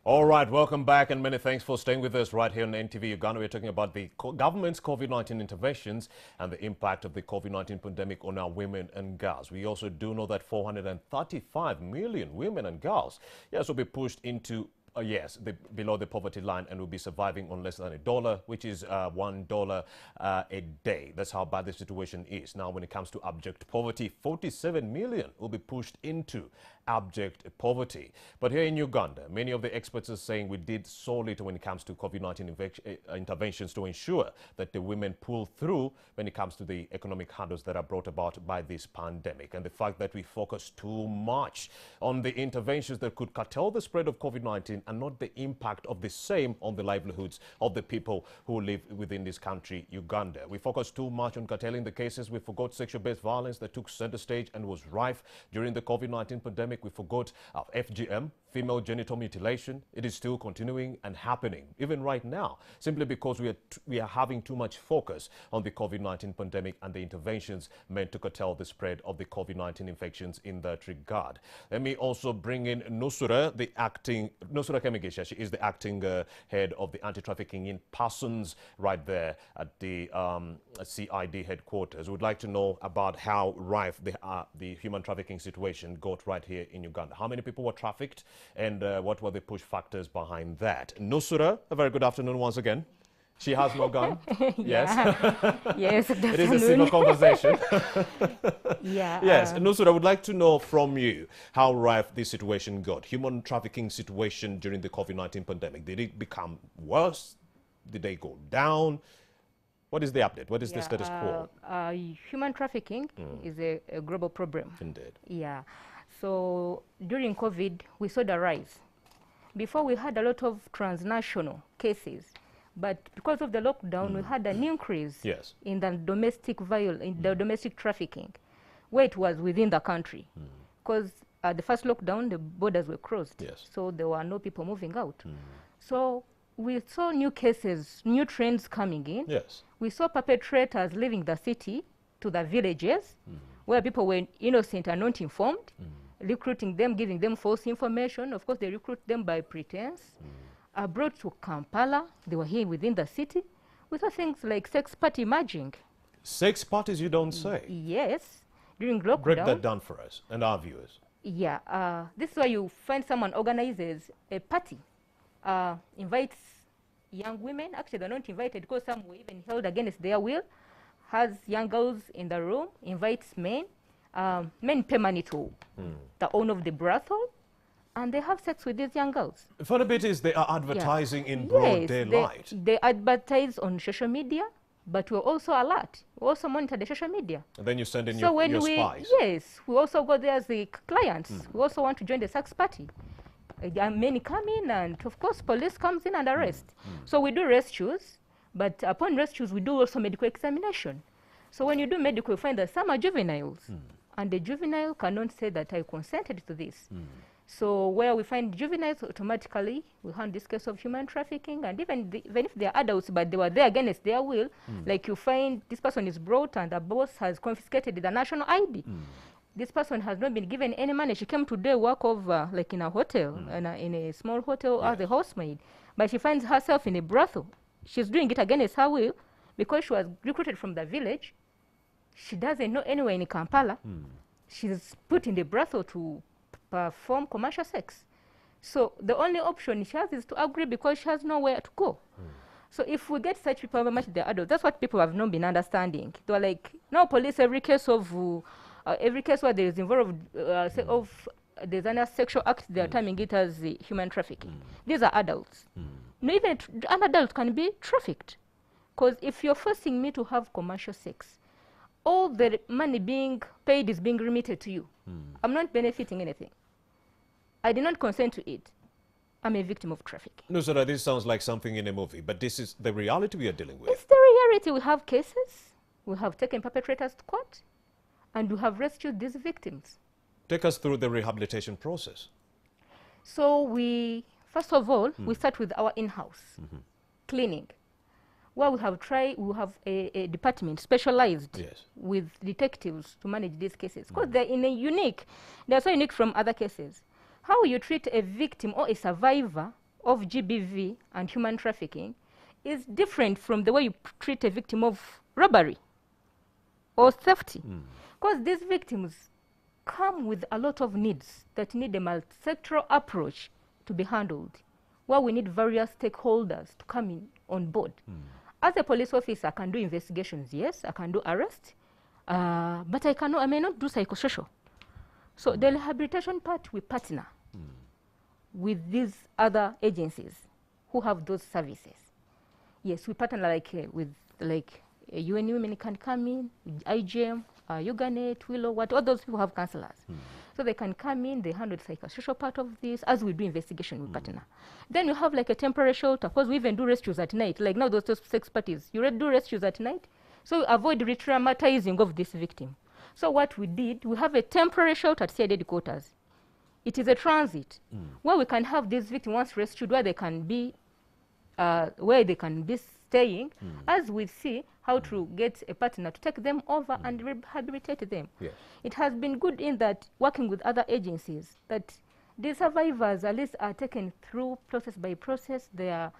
All right, welcome back, and many thanks for staying with us right here on NTV Uganda. We're talking about the government's COVID-19 interventions and the impact of the COVID-19 pandemic on our women and girls. We also do know that 435 million women and girls will be pushed into yes, below the poverty line and will be surviving on less than $1, which is $1 a day. That's how bad the situation is. Now, when it comes to abject poverty, 47 million will be pushed into abject poverty. But here in Uganda, many of the experts are saying we did so little when it comes to COVID-19 interventions to ensure that the women pull through when it comes to the economic hurdles that are brought about by this pandemic. And the fact that we focus too much on the interventions that could curtail the spread of COVID-19 and not the impact of the same on the livelihoods of the people who live within this country, Uganda. We focus too much on curtailing the cases. We forgot sexual-based violence that took center stage and was rife during the COVID-19 pandemic. We forgot FGM, female genital mutilation. It is still continuing and happening, even right now, simply because we are having too much focus on the COVID-19 pandemic and the interventions meant to curtail the spread of the COVID-19 infections in that regard. Let me also bring in Nusura Kemigisha. She is the acting head of the anti-trafficking in persons right there at the CID headquarters. We'd like to know about how rife the human trafficking situation got right here in Uganda. How many people were trafficked and what were the push factors behind that? Nusura, a very good afternoon once again. She has no gun. Yes. Yes, it is a civil conversation. Yeah. Yes. Nusura, I would like to know from you how rife this situation got. Human trafficking situation during the COVID-19 pandemic. Did it become worse? Did they go down? What is the update? What is the status quo? Human trafficking is a global problem. Indeed. Yeah. So during COVID, we saw the rise. Before, we had a lot of transnational cases. But because of the lockdown, we had an increase in the domestic violence, in the domestic trafficking, where it was within the country. Because at the first lockdown, the borders were closed. So there were no people moving out. So we saw new cases, new trends coming in. We saw perpetrators leaving the city to the villages, where people were innocent and not informed, recruiting them, giving them false information. Of course, they recruit them by pretense. Brought to Kampala, they were here within the city. We saw things like sex party emerging. Sex parties, you don't say? Yes, during lockdown. Break that down for us and our viewers. Yeah, this is where you find someone organizes a party, invites young women. Actually, they're not invited because some were even held against their will. Has young girls in the room, invites men. Men pay money to the owner of the brothel, and they have sex with these young girls. The funny bit is they are advertising in broad daylight. They advertise on social media, but we're also alert. We also monitor the social media. And then you send in so your spies. Yes, we also go there as the clients. We also want to join the sex party. Many come in, and of course, police comes in and arrest. So we do rescues, but upon rescues, we do also medical examination. So when you do medical, you find that some are juveniles, and the juvenile cannot say that I consented to this. So where we find juveniles, automatically we have this case of human trafficking, and even if they are adults, but they were there against their will, like you find this person is brought and the boss has confiscated the national ID. This person has not been given any money. She came to do work over, like in a hotel, in a small hotel as a housemaid, but she finds herself in a brothel. She's doing it against her will because she was recruited from the village. She doesn't know anywhere in Kampala. She's put in the brothel to perform commercial sex. So the only option she has is to agree because she has nowhere to go. So if we get such people, very much the adults, that's what people have not been understanding. They are like, no, police, every case where there is involved there's an sexual act, they are terming it as human trafficking. These are adults. No, even an adult can be trafficked. Because if you're forcing me to have commercial sex, all the money being paid is being remitted to you. I'm not benefiting anything. I did not consent to it. I'm a victim of trafficking. No, sir, this sounds like something in a movie, but this is the reality we are dealing with. It's the reality. We have cases. We have taken perpetrators to court, and we have rescued these victims. Take us through the rehabilitation process. So first of all, we start with our in-house cleaning. Well, we have a department specialized with detectives to manage these cases because they're so unique from other cases. How you treat a victim or a survivor of GBV and human trafficking is different from the way you treat a victim of robbery or theft. Because these victims come with a lot of needs that need a multi-sectoral approach to be handled. where we need various stakeholders to come in on board. As a police officer, I can do investigations, yes, I can do arrest, but I may not do psychosocial. So the rehabilitation part, we partner with these other agencies who have those services. Yes, we partner with UN Women can come in, with IGM, Uganda, Willow, all those people have counselors. So they can come in, they handle the psychosocial part of this. As we do investigation, we partner. Then you have like a temporary shelter, because we even do rescues at night. Like now those sex parties, you do rescues at night. So avoid re-traumatizing of this victim. So what we did, we have a temporary shelter at CID headquarters. It is a transit where we can have these victims once rescued, where they can be staying, as we see how to get a partner to take them over and rehabilitate them. Yes. It has been good in that working with other agencies, that the survivors at least are taken through process by process. They are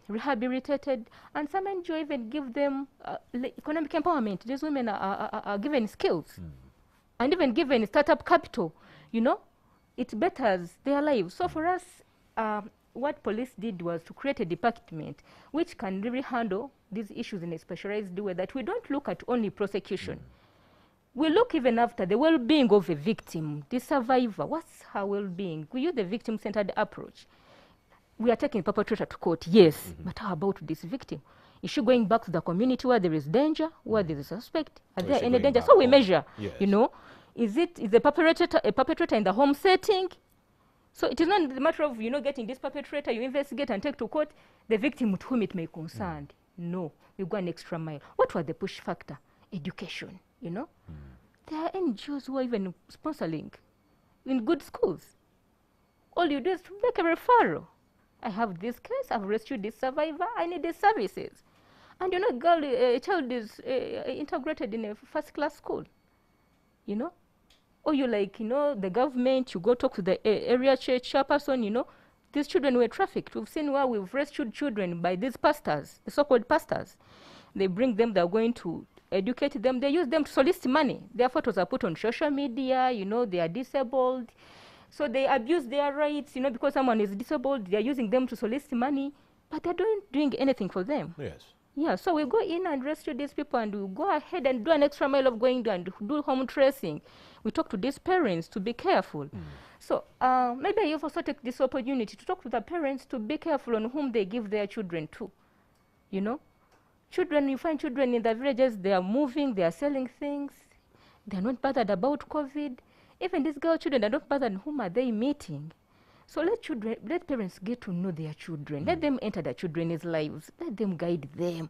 rehabilitated, and some NGO even give them economic empowerment. These women are given skills and even given startup capital. You know, it betters their lives. So for us, what police did was to create a department which can really handle these issues in a specialized way, that we don't look at only prosecution. We look even after the well-being of a victim, the survivor. What's her well-being? We use the victim-centered approach. We are taking the perpetrator to court, yes, but how about this victim? Is she going back to the community where there is danger, where there is a suspect? Are there any danger? So we measure, you know, is the perpetrator in the home setting? So it is not the matter of, getting this perpetrator, you investigate and take to court the victim with whom it may concern. No, you go an extra mile. What was the push factor? Education, There are NGOs who are even sponsoring in good schools. All you do is to make a referral. I have this case, I've rescued this survivor, I need these services. And a child is integrated in a first-class school, Or the government, you go talk to the area church chairperson, these children were trafficked. We've seen where we've rescued children by these pastors, the so-called pastors. They bring them, they're going to educate them. They use them to solicit money. Their photos are put on social media, they are disabled. So they abuse their rights, because someone is disabled, they're using them to solicit money, but they're not doing anything for them. Yes. Yeah, so we go in and rescue these people, and we go ahead and do an extra mile of going and do home tracing. We talk to these parents to be careful. So maybe you also take this opportunity to talk to the parents to be careful on whom they give their children to. Children, you find children in the villages, they are moving, they are selling things, they are not bothered about COVID. Even these girl children are not bothered, whom are they meeting? So let parents get to know their children. Let them enter their children's lives. Let them guide them.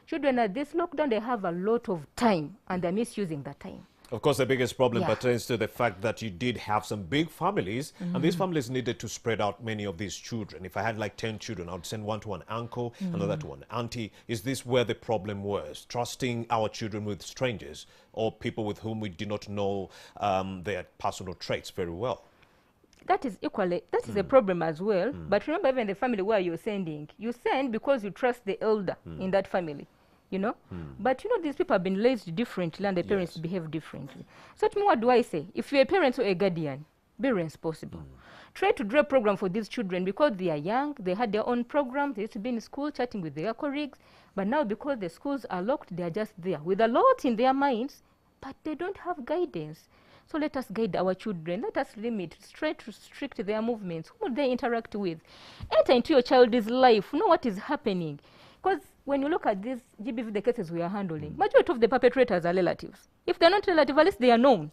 Children at this lockdown, they have a lot of time, and they're misusing that time. Of course, the biggest problem pertains to the fact that you did have some big families, and these families needed to spread out many of these children. If I had like 10 children, I would send one to an uncle, another to an auntie. Is this where the problem was? Trusting our children with strangers or people with whom we do not know their personal traits very well? That is a problem as well. But remember, even the family where you're sending, you send because you trust the elder in that family. But these people have been raised differently, and the parents behave differently. So to me, what do I say? If you're a parent or a guardian, be responsible. Try to draw a program for these children, because they are young, they had their own program, they used to be in school chatting with their colleagues, but now because the schools are locked, they are just there with a lot in their minds, but they don't have guidance. So let us guide our children. Let us restrict their movements. Who they interact with? Enter into your child's life. Know what is happening. Because when you look at these GBV, the cases we are handling, majority of the perpetrators are relatives. If they're not relative, at least they are known.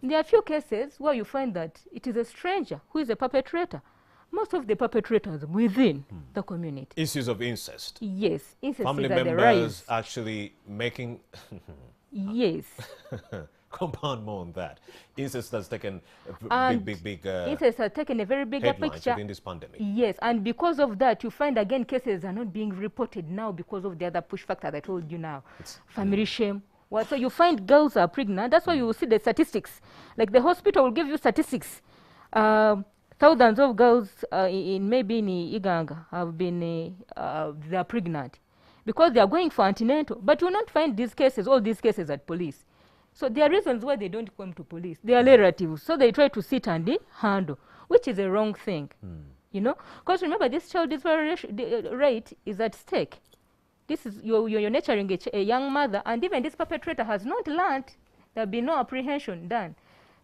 There are a few cases where you find that it is a stranger who is a perpetrator. Most of the perpetrators within the community. Issues of incest. Yes, incest Family is at the members rise. actually making... Yes. Compound more on that. Incest has taken a big incest has taken a very bigger picture within this pandemic. Yes, and because of that, you find again cases are not being reported now because of the other push factor I told you now. Family shame. Well, so you find girls are pregnant. That's why you will see the statistics. Like the hospital will give you statistics. Thousands of girls in Uganda have been they are pregnant because they are going for antenatal. But you will not find all these cases at police. So there are reasons why they don't come to police. They are relatives, so they try to sit and handle, which is a wrong thing. You know, because remember, this child rate is at stake. This is you're nurturing a young mother, and even this perpetrator has not learned. There'll be no apprehension done.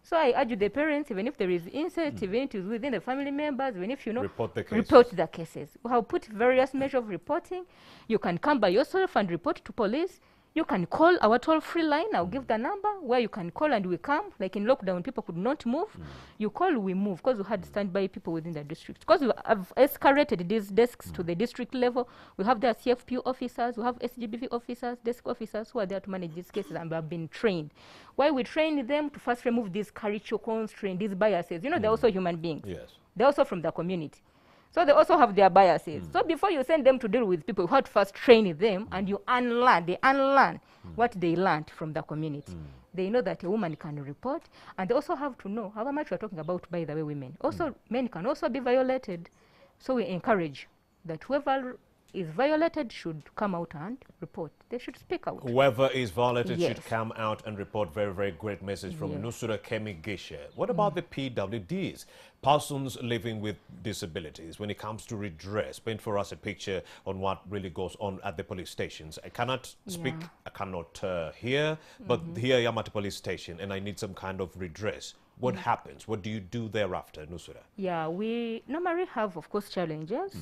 So I urge the parents, even if there is incest, even if it is within the family members, even if you know, report the cases. We have put various measures of reporting. You can come by yourself and report to police. You can call our toll-free line. I'll give the number where you can call and we come. Like in lockdown, people could not move. You call, we move, because we had standby people within the district. Because we have escalated these desks to the district level. We have the CFP officers, we have SGBV officers, desk officers who are there to manage these cases, and we have been trained. Why we train them to first remove these cultural constraints, these biases. You know, they're also human beings. Yes. They're also from the community. So they also have their biases. So before you send them to deal with people, you have to first train them, and you unlearn. They unlearn what they learned from the community. They know that a woman can report, and they also have to know how much we're talking about, by the way, women. Also, men can also be violated. So we encourage that whoever is violated should come out and report. They should speak out. Whoever is violated should come out and report. Very, very great message from Nusura Kemi-Gishe. What about the PWDs, persons living with disabilities, when it comes to redress? Paint for us a picture on what really goes on at the police stations. I cannot speak, I cannot hear, but here I am at a police station and I need some kind of redress. What happens? What do you do thereafter, Nusura? Yeah, we normally have, of course, challenges.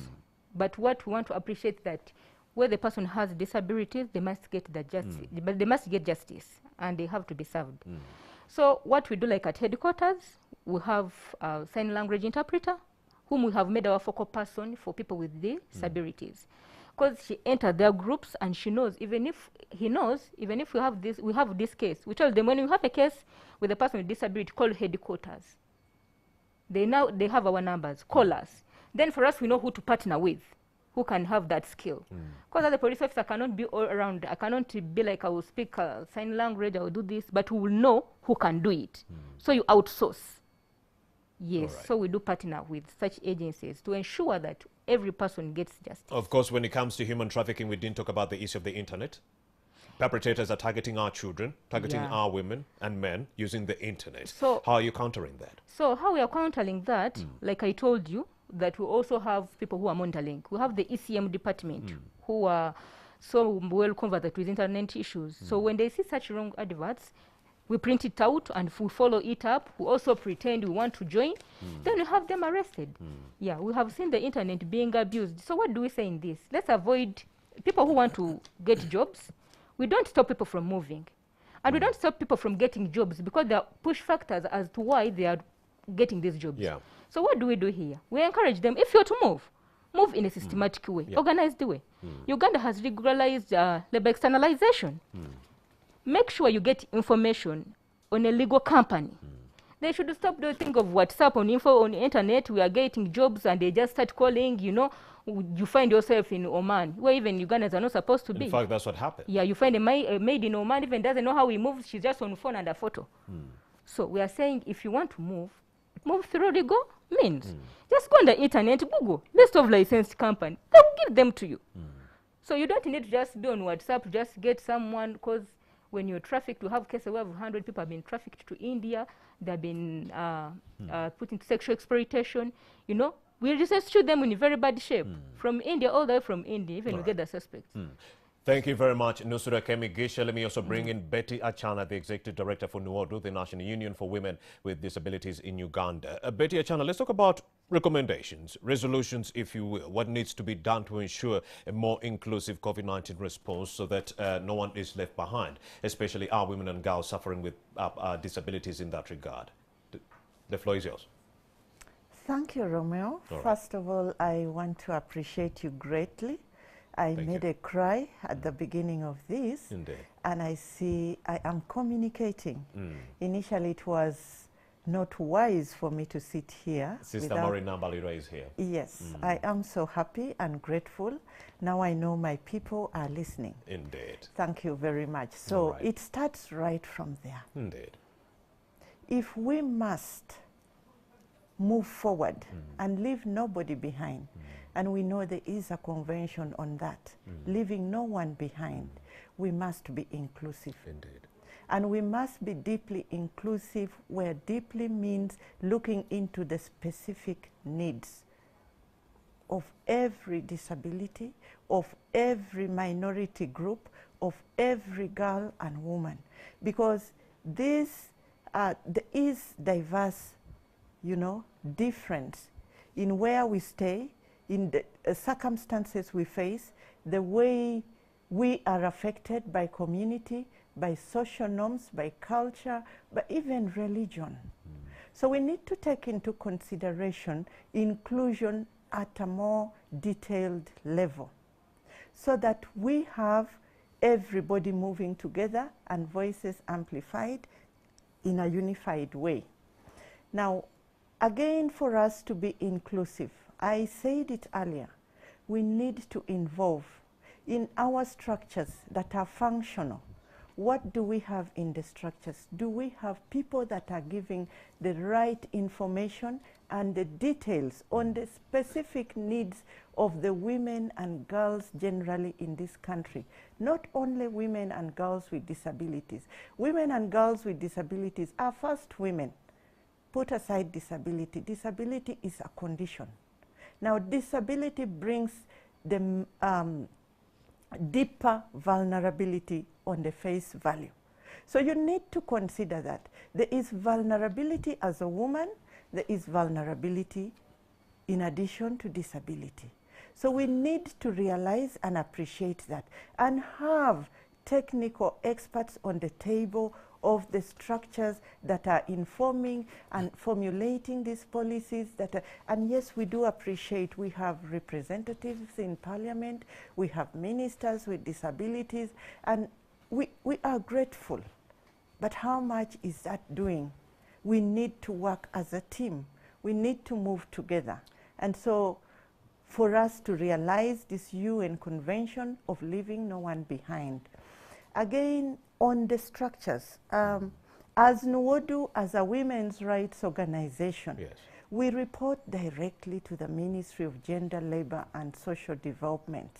But what we want to appreciate that where the person has disabilities, they must get the justice. But they must get justice, and they have to be served. So what we do, like at headquarters, we have a sign language interpreter, whom we have made our focal person for people with disabilities. Because she enters their groups and she knows, even if we have this case, we tell them when we have a case with a person with disability, call headquarters. They have our numbers, call us. Then for us, we know who to partner with, who can have that skill. Because as a police officer, I cannot be all around. I cannot be like, I will speak sign language, I will do this, but we will know who can do it. So you outsource. Yes, so we do partner with such agencies to ensure that every person gets justice. Of course, when it comes to human trafficking, we didn't talk about the issue of the internet. Perpetrators are targeting our children, targeting our women and men using the internet. So how are you countering that? So how we are countering that, like I told you, that we also have people who are monitoring. We have the ECM department who are so well conversant with internet issues. So when they see such wrong adverts, we print it out and we follow it up. We also pretend we want to join. Then we have them arrested. Yeah, we have seen the internet being abused. So what do we say in this? Let's avoid people who want to get jobs. We don't stop people from moving. And we don't stop people from getting jobs because there are push factors as to why they are getting these jobs. Yeah. So what do we do here? We encourage them, if you're to move in a systematic way, organized way. Uganda has regularized labor externalization. Make sure you get information on a legal company. They should stop the thing of WhatsApp on info on the internet. We are getting jobs and they just start calling, you know. You find yourself in Oman, where even Ugandans are not supposed to be. In fact, that's what happened. Yeah, you find a maid in Oman, even doesn't know how he moves. She's just on the phone and a photo. So we are saying, if you want to move through legal means. Just go on the internet, Google, list of licensed companies. They'll give them to you. So you don't need to just be on WhatsApp, just get someone, because when you're trafficked, we have cases where 100 people have been trafficked to India. They've been put into sexual exploitation. You know, we rescue them in very bad shape. From India, all the way from India, even we get the suspects. Thank you very much, Nusura Kemi-Gishe. Let me also bring in Betty Achana, the Executive Director for NUODU, the National Union for Women with Disabilities in Uganda. Betty Achana, let's talk about recommendations, resolutions, if you will. What needs to be done to ensure a more inclusive COVID-19 response so that no one is left behind, especially our women and girls suffering with disabilities in that regard. The floor is yours. Thank you, Romeo. First of all, I want to appreciate you greatly. I made a cry at the beginning of this. Indeed. And I see I am communicating. Initially, it was not wise for me to sit here. Sister Maureen Nambalira is here. Yes, I am so happy and grateful. Now I know my people are listening. Indeed. Thank you very much. So it starts right from there. Indeed. If we must move forward and leave nobody behind, and we know there is a convention on that, leaving no one behind, we must be inclusive. Indeed. And we must be deeply inclusive, where deeply means looking into the specific needs of every disability, of every minority group, of every girl and woman, because this there is diverse, difference in where we stay, in the circumstances we face, the way we are affected by community, by social norms, by culture, but even religion. So we need to take into consideration inclusion at a more detailed level, so that we have everybody moving together and voices amplified in a unified way. Now, again, for us to be inclusive, I said it earlier, we need to involve in our structures that are functional. What do we have in the structures? Do we have people that are giving the right information and the details on the specific needs of the women and girls generally in this country? Not only women and girls with disabilities. Women and girls with disabilities are first women. Put aside disability. Disability is a condition. Now, disability brings the deeper vulnerability on the face value. So you need to consider that there is vulnerability as a woman, there is vulnerability in addition to disability. So we need to realize and appreciate that and have technical experts on the table of the structures that are informing and formulating these policies. And yes, we do appreciate we have representatives in parliament, we have ministers with disabilities, and we are grateful. But how much is that doing? We need to work as a team. We need to move together. And so for us to realize this UN Convention of leaving no one behind. Again, on the structures, as NUODU, as a women's rights organization, Yes. we report directly to the Ministry of Gender, Labor and Social Development.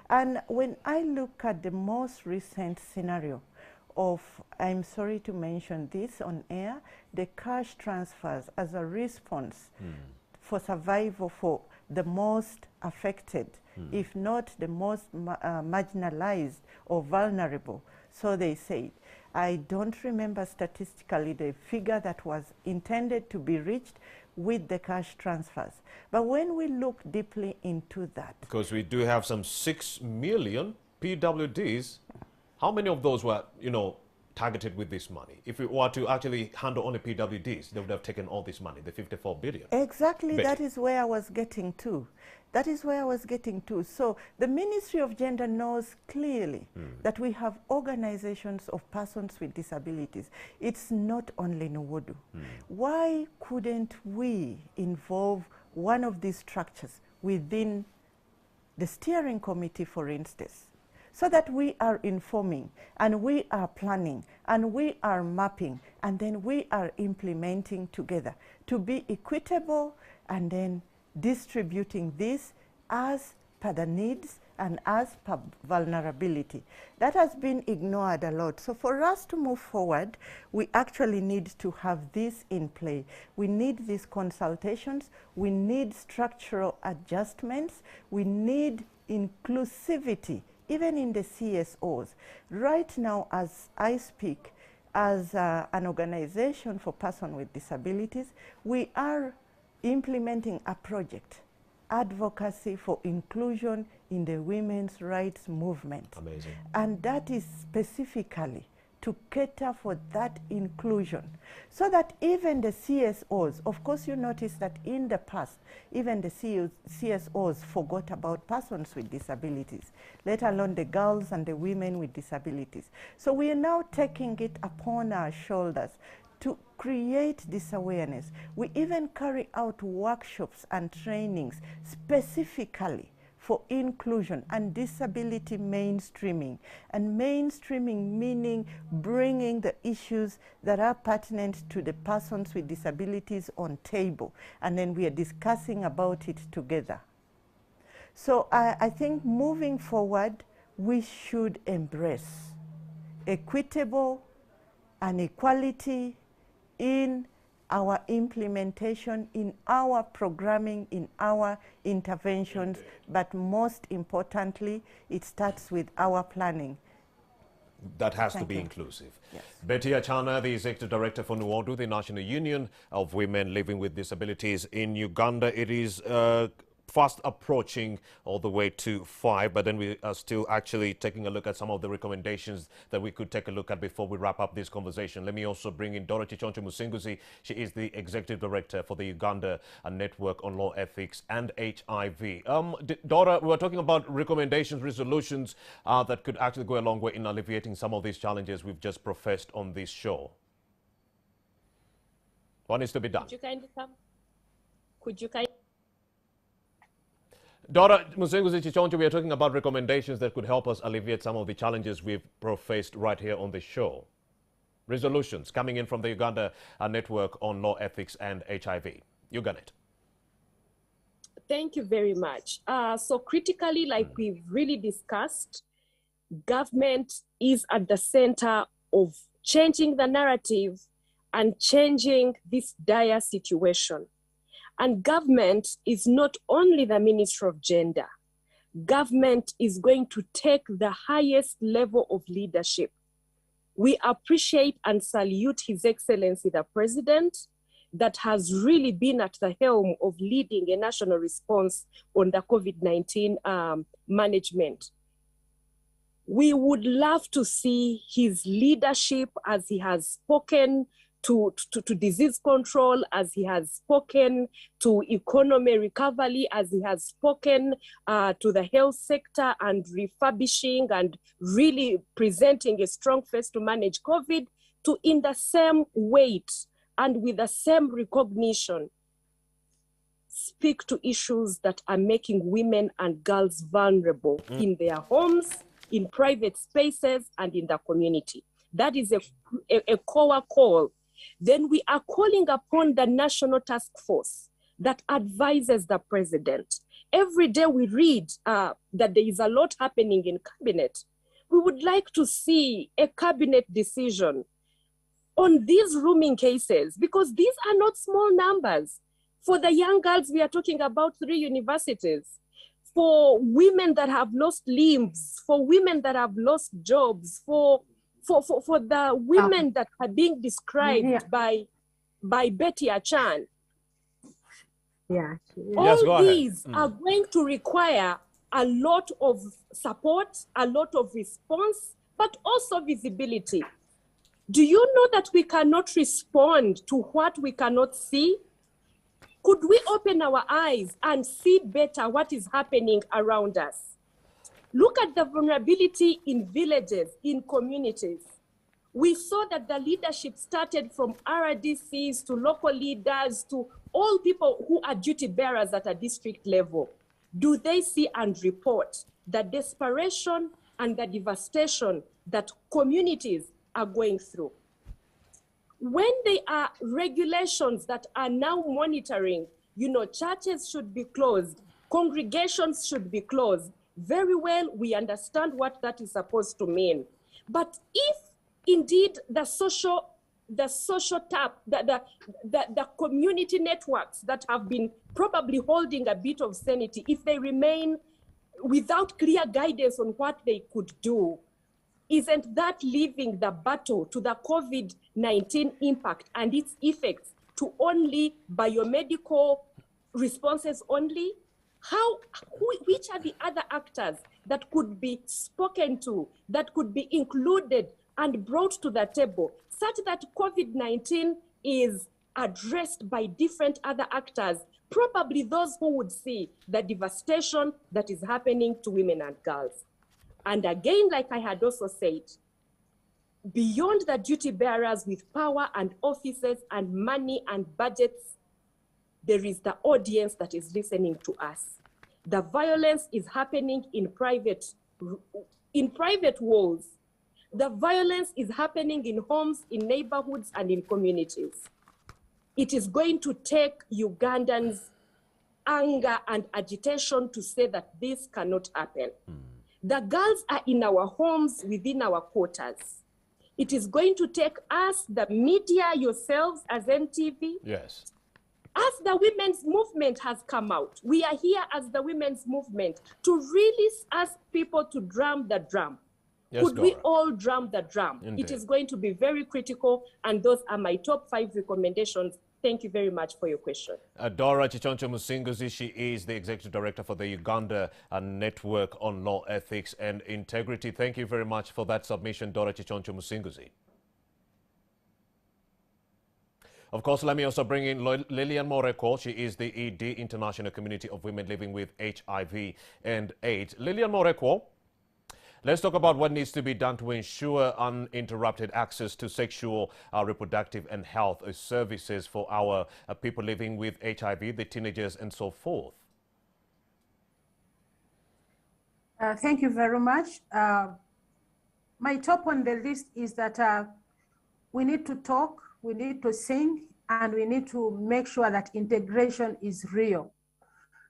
And when I look at the most recent scenario of, I'm sorry to mention this on air, the cash transfers as a response for survival for the most affected, if not the most marginalized or vulnerable. So they said, I don't remember statistically the figure that was intended to be reached with the cash transfers. But when we look deeply into that. Because we do have some 6 million PWDs, how many of those were, targeted with this money? If we were to actually handle only PWDs, they would have taken all this money, the 54 billion. Exactly, that is where I was getting to. That is where I was getting to. So the Ministry of Gender knows clearly that we have organizations of persons with disabilities. It's not only NUODU. Why couldn't we involve one of these structures within the steering committee, for instance, so that we are informing and we are planning and we are mapping and then we are implementing together to be equitable and then distributing this as per the needs and as per vulnerability. That has been ignored a lot. So for us to move forward, we actually need to have this in play. We need these consultations, we need structural adjustments, we need inclusivity, even in the CSOs. Right now, as I speak, as an organization for persons with disabilities, we are implementing a project, advocacy for inclusion in the women's rights movement. Amazing. And that is specifically to cater for that inclusion, so that even the CSOs, of course you notice that in the past, even the CSOs forgot about persons with disabilities, let alone the girls and the women with disabilities. So we are now taking it upon our shoulders to create this awareness. We even carry out workshops and trainings specifically for inclusion and disability mainstreaming. And mainstreaming meaning bringing the issues that are pertinent to the persons with disabilities on table. And then we are discussing about it together. So I think moving forward, we should embrace equitable and equality in our implementation, in our programming, in our interventions, but most importantly, it starts with our planning. That has to be inclusive. Yes. Betty Achana, the Executive Director for NUODU, the National Union of Women Living with Disabilities in Uganda. It is fast approaching all the way to 5, but then we are still actually taking a look at some of the recommendations that we could take a look at before we wrap up this conversation. Let me also bring in Dora Chichoncho Musinguzi. She is the Executive Director for the Uganda Network on Law Ethics and HIV. Dora, we were talking about recommendations, resolutions that could actually go a long way in alleviating some of these challenges we've just professed on this show. What needs to be done? Could you kindly come? Could you kindly? Dora Musinguzi Chichoncho, we are talking about recommendations that could help us alleviate some of the challenges we've professed right here on the show. Resolutions coming in from the Uganda Network on Law Ethics and HIV. Uganda. Thank you very much. So critically, like we've really discussed, government is at the center of changing the narrative and changing this dire situation. And government is not only the Ministry of Gender. Government is going to take the highest level of leadership. We appreciate and salute His Excellency the President that has really been at the helm of leading a national response on the COVID-19 management. We would love to see his leadership as he has spoken to disease control, as he has spoken to economy recovery, as he has spoken to the health sector and refurbishing and really presenting a strong face to manage COVID, to in the same weight and with the same recognition, speak to issues that are making women and girls vulnerable in their homes, in private spaces, and in the community. That is a core call. Then we are calling upon the National Task Force that advises the president. Every day we read that there is a lot happening in cabinet. We would like to see a cabinet decision on these rooming cases, because these are not small numbers. For the young girls, we are talking about 3 universities. For women that have lost limbs, for women that have lost jobs, for the women that are being described by Betty Achan. Yeah. All these are going to require a lot of support, a lot of response, but also visibility. Do you know that we cannot respond to what we cannot see? Could we open our eyes and see better what is happening around us? Look at the vulnerability in villages, in communities. We saw that the leadership started from RDCs to local leaders to all people who are duty bearers at a district level. Do they see and report the desperation and the devastation that communities are going through? When there are regulations that are now monitoring, churches should be closed, congregations should be closed, very well, we understand what that is supposed to mean. But if indeed the community networks that have been probably holding a bit of sanity, if they remain without clear guidance on what they could do, isn't that leaving the battle to the COVID-19 impact and its effects to only biomedical responses only? Which are the other actors that could be spoken to, that could be included and brought to the table, such that COVID-19 is addressed by different other actors, probably those who would see the devastation that is happening to women and girls? And again, like I had also said, beyond the duty bearers with power and offices and money and budgets, there is the audience that is listening to us. The violence is happening in private walls. The violence is happening in homes, in neighborhoods, and in communities. It is going to take Ugandans' anger and agitation to say that this cannot happen. The girls are in our homes, within our quarters. It is going to take us, the media, yourselves as NTV. Yes. As the women's movement has come out, we are here as the women's movement to really ask people to drum the drum. Yes, Could we Dora. all drum the drum? Indeed. It is going to be very critical, and those are my top 5 recommendations. Thank you very much for your question. Dora Chichoncho Musinguzi, she is the Executive Director for the Uganda Network on Law, Ethics and Integrity. Thank you very much for that submission, Dora Chichoncho Musinguzi. Of course, let me also bring in Lillian Moreko. She is the ED, International Community of Women Living with HIV and AIDS. Lillian Moreko, let's talk about what needs to be done to ensure uninterrupted access to sexual, reproductive and health services for our people living with HIV, the teenagers and so forth. Thank you very much. My top on the list is that we need to talk, we need to sing, and we need to make sure that integration is real.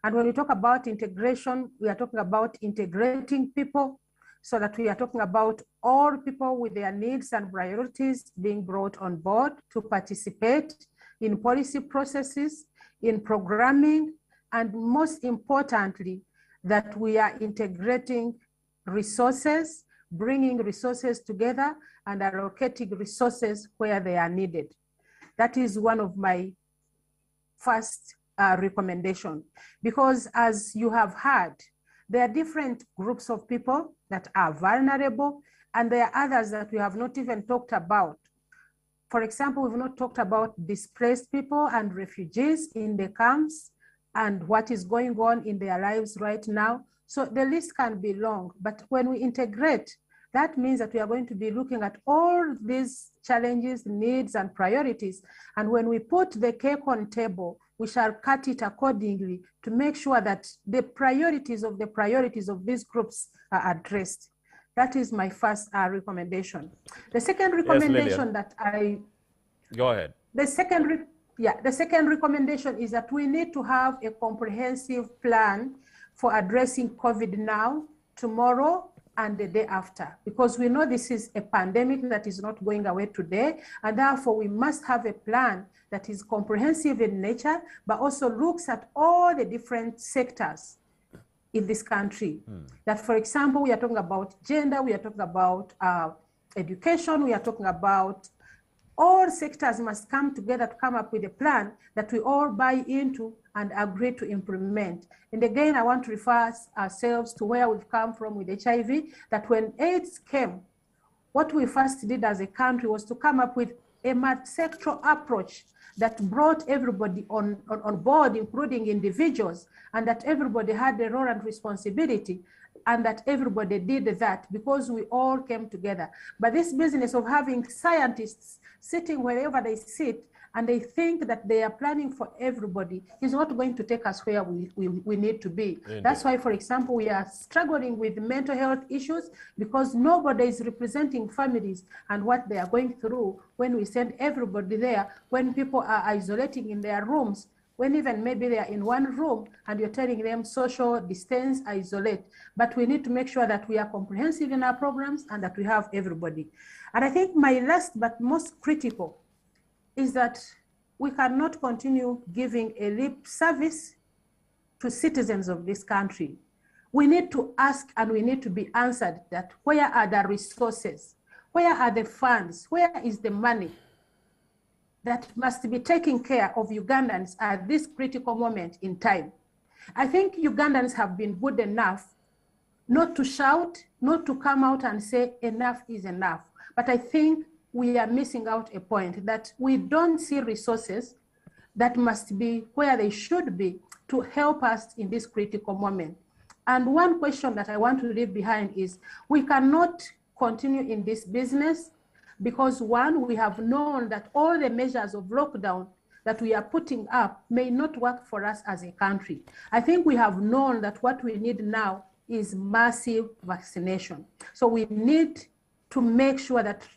And when we talk about integration, we are talking about integrating people, so that we are talking about all people with their needs and priorities being brought on board to participate in policy processes, in programming, and most importantly, that we are integrating resources, bringing resources together and allocating resources where they are needed. That is one of my first recommendation, because as you have heard, there are different groups of people that are vulnerable, and there are others that we have not even talked about. For example, we've not talked about displaced people and refugees in the camps and what is going on in their lives right now. So the list can be long, but when we integrate, that means that we are going to be looking at all these challenges, needs, and priorities. And when we put the cake on table, we shall cut it accordingly to make sure that the priorities of these groups are addressed. That is my first recommendation. The second recommendation Go ahead. The second recommendation is that we need to have a comprehensive plan for addressing COVID now, tomorrow, and the day after, because we know this is a pandemic that is not going away today, and therefore we must have a plan that is comprehensive in nature, but also looks at all the different sectors in this country. That, for example, we are talking about gender, we are talking about education, we are talking about all sectors must come together to come up with a plan that we all buy into and agree to implement. And again, I want to refer ourselves to where we've come from with HIV, that when AIDS came, what we first did as a country was to come up with a multi-sectoral approach that brought everybody on board, including individuals, and that everybody had a role and responsibility, and that everybody did that because we all came together. But this business of having scientists sitting wherever they sit and they think that they are planning for everybody is not going to take us where we need to be. Indeed. That's why, for example, we are struggling with mental health issues, because nobody is representing families and what they are going through when we send everybody there, when people are isolating in their rooms, when even maybe they are in one room and you're telling them social distance, isolate. But we need to make sure that we are comprehensive in our programs and that we have everybody. And I think my last but most critical is that we cannot continue giving a lip service to citizens of this country. We need to ask and we need to be answered that where are the resources? Where are the funds? Where is the money that must be taking care of Ugandans at this critical moment in time? I think Ugandans have been good enough not to shout, not to come out and say enough is enough. But I think we are missing out a point, that we don't see resources that must be where they should be to help us in this critical moment. And one question that I want to leave behind is, we cannot continue in this business because, one, we have known that all the measures of lockdown that we are putting up may not work for us as a country. I think we have known that what we need now is massive vaccination. So we need to make sure that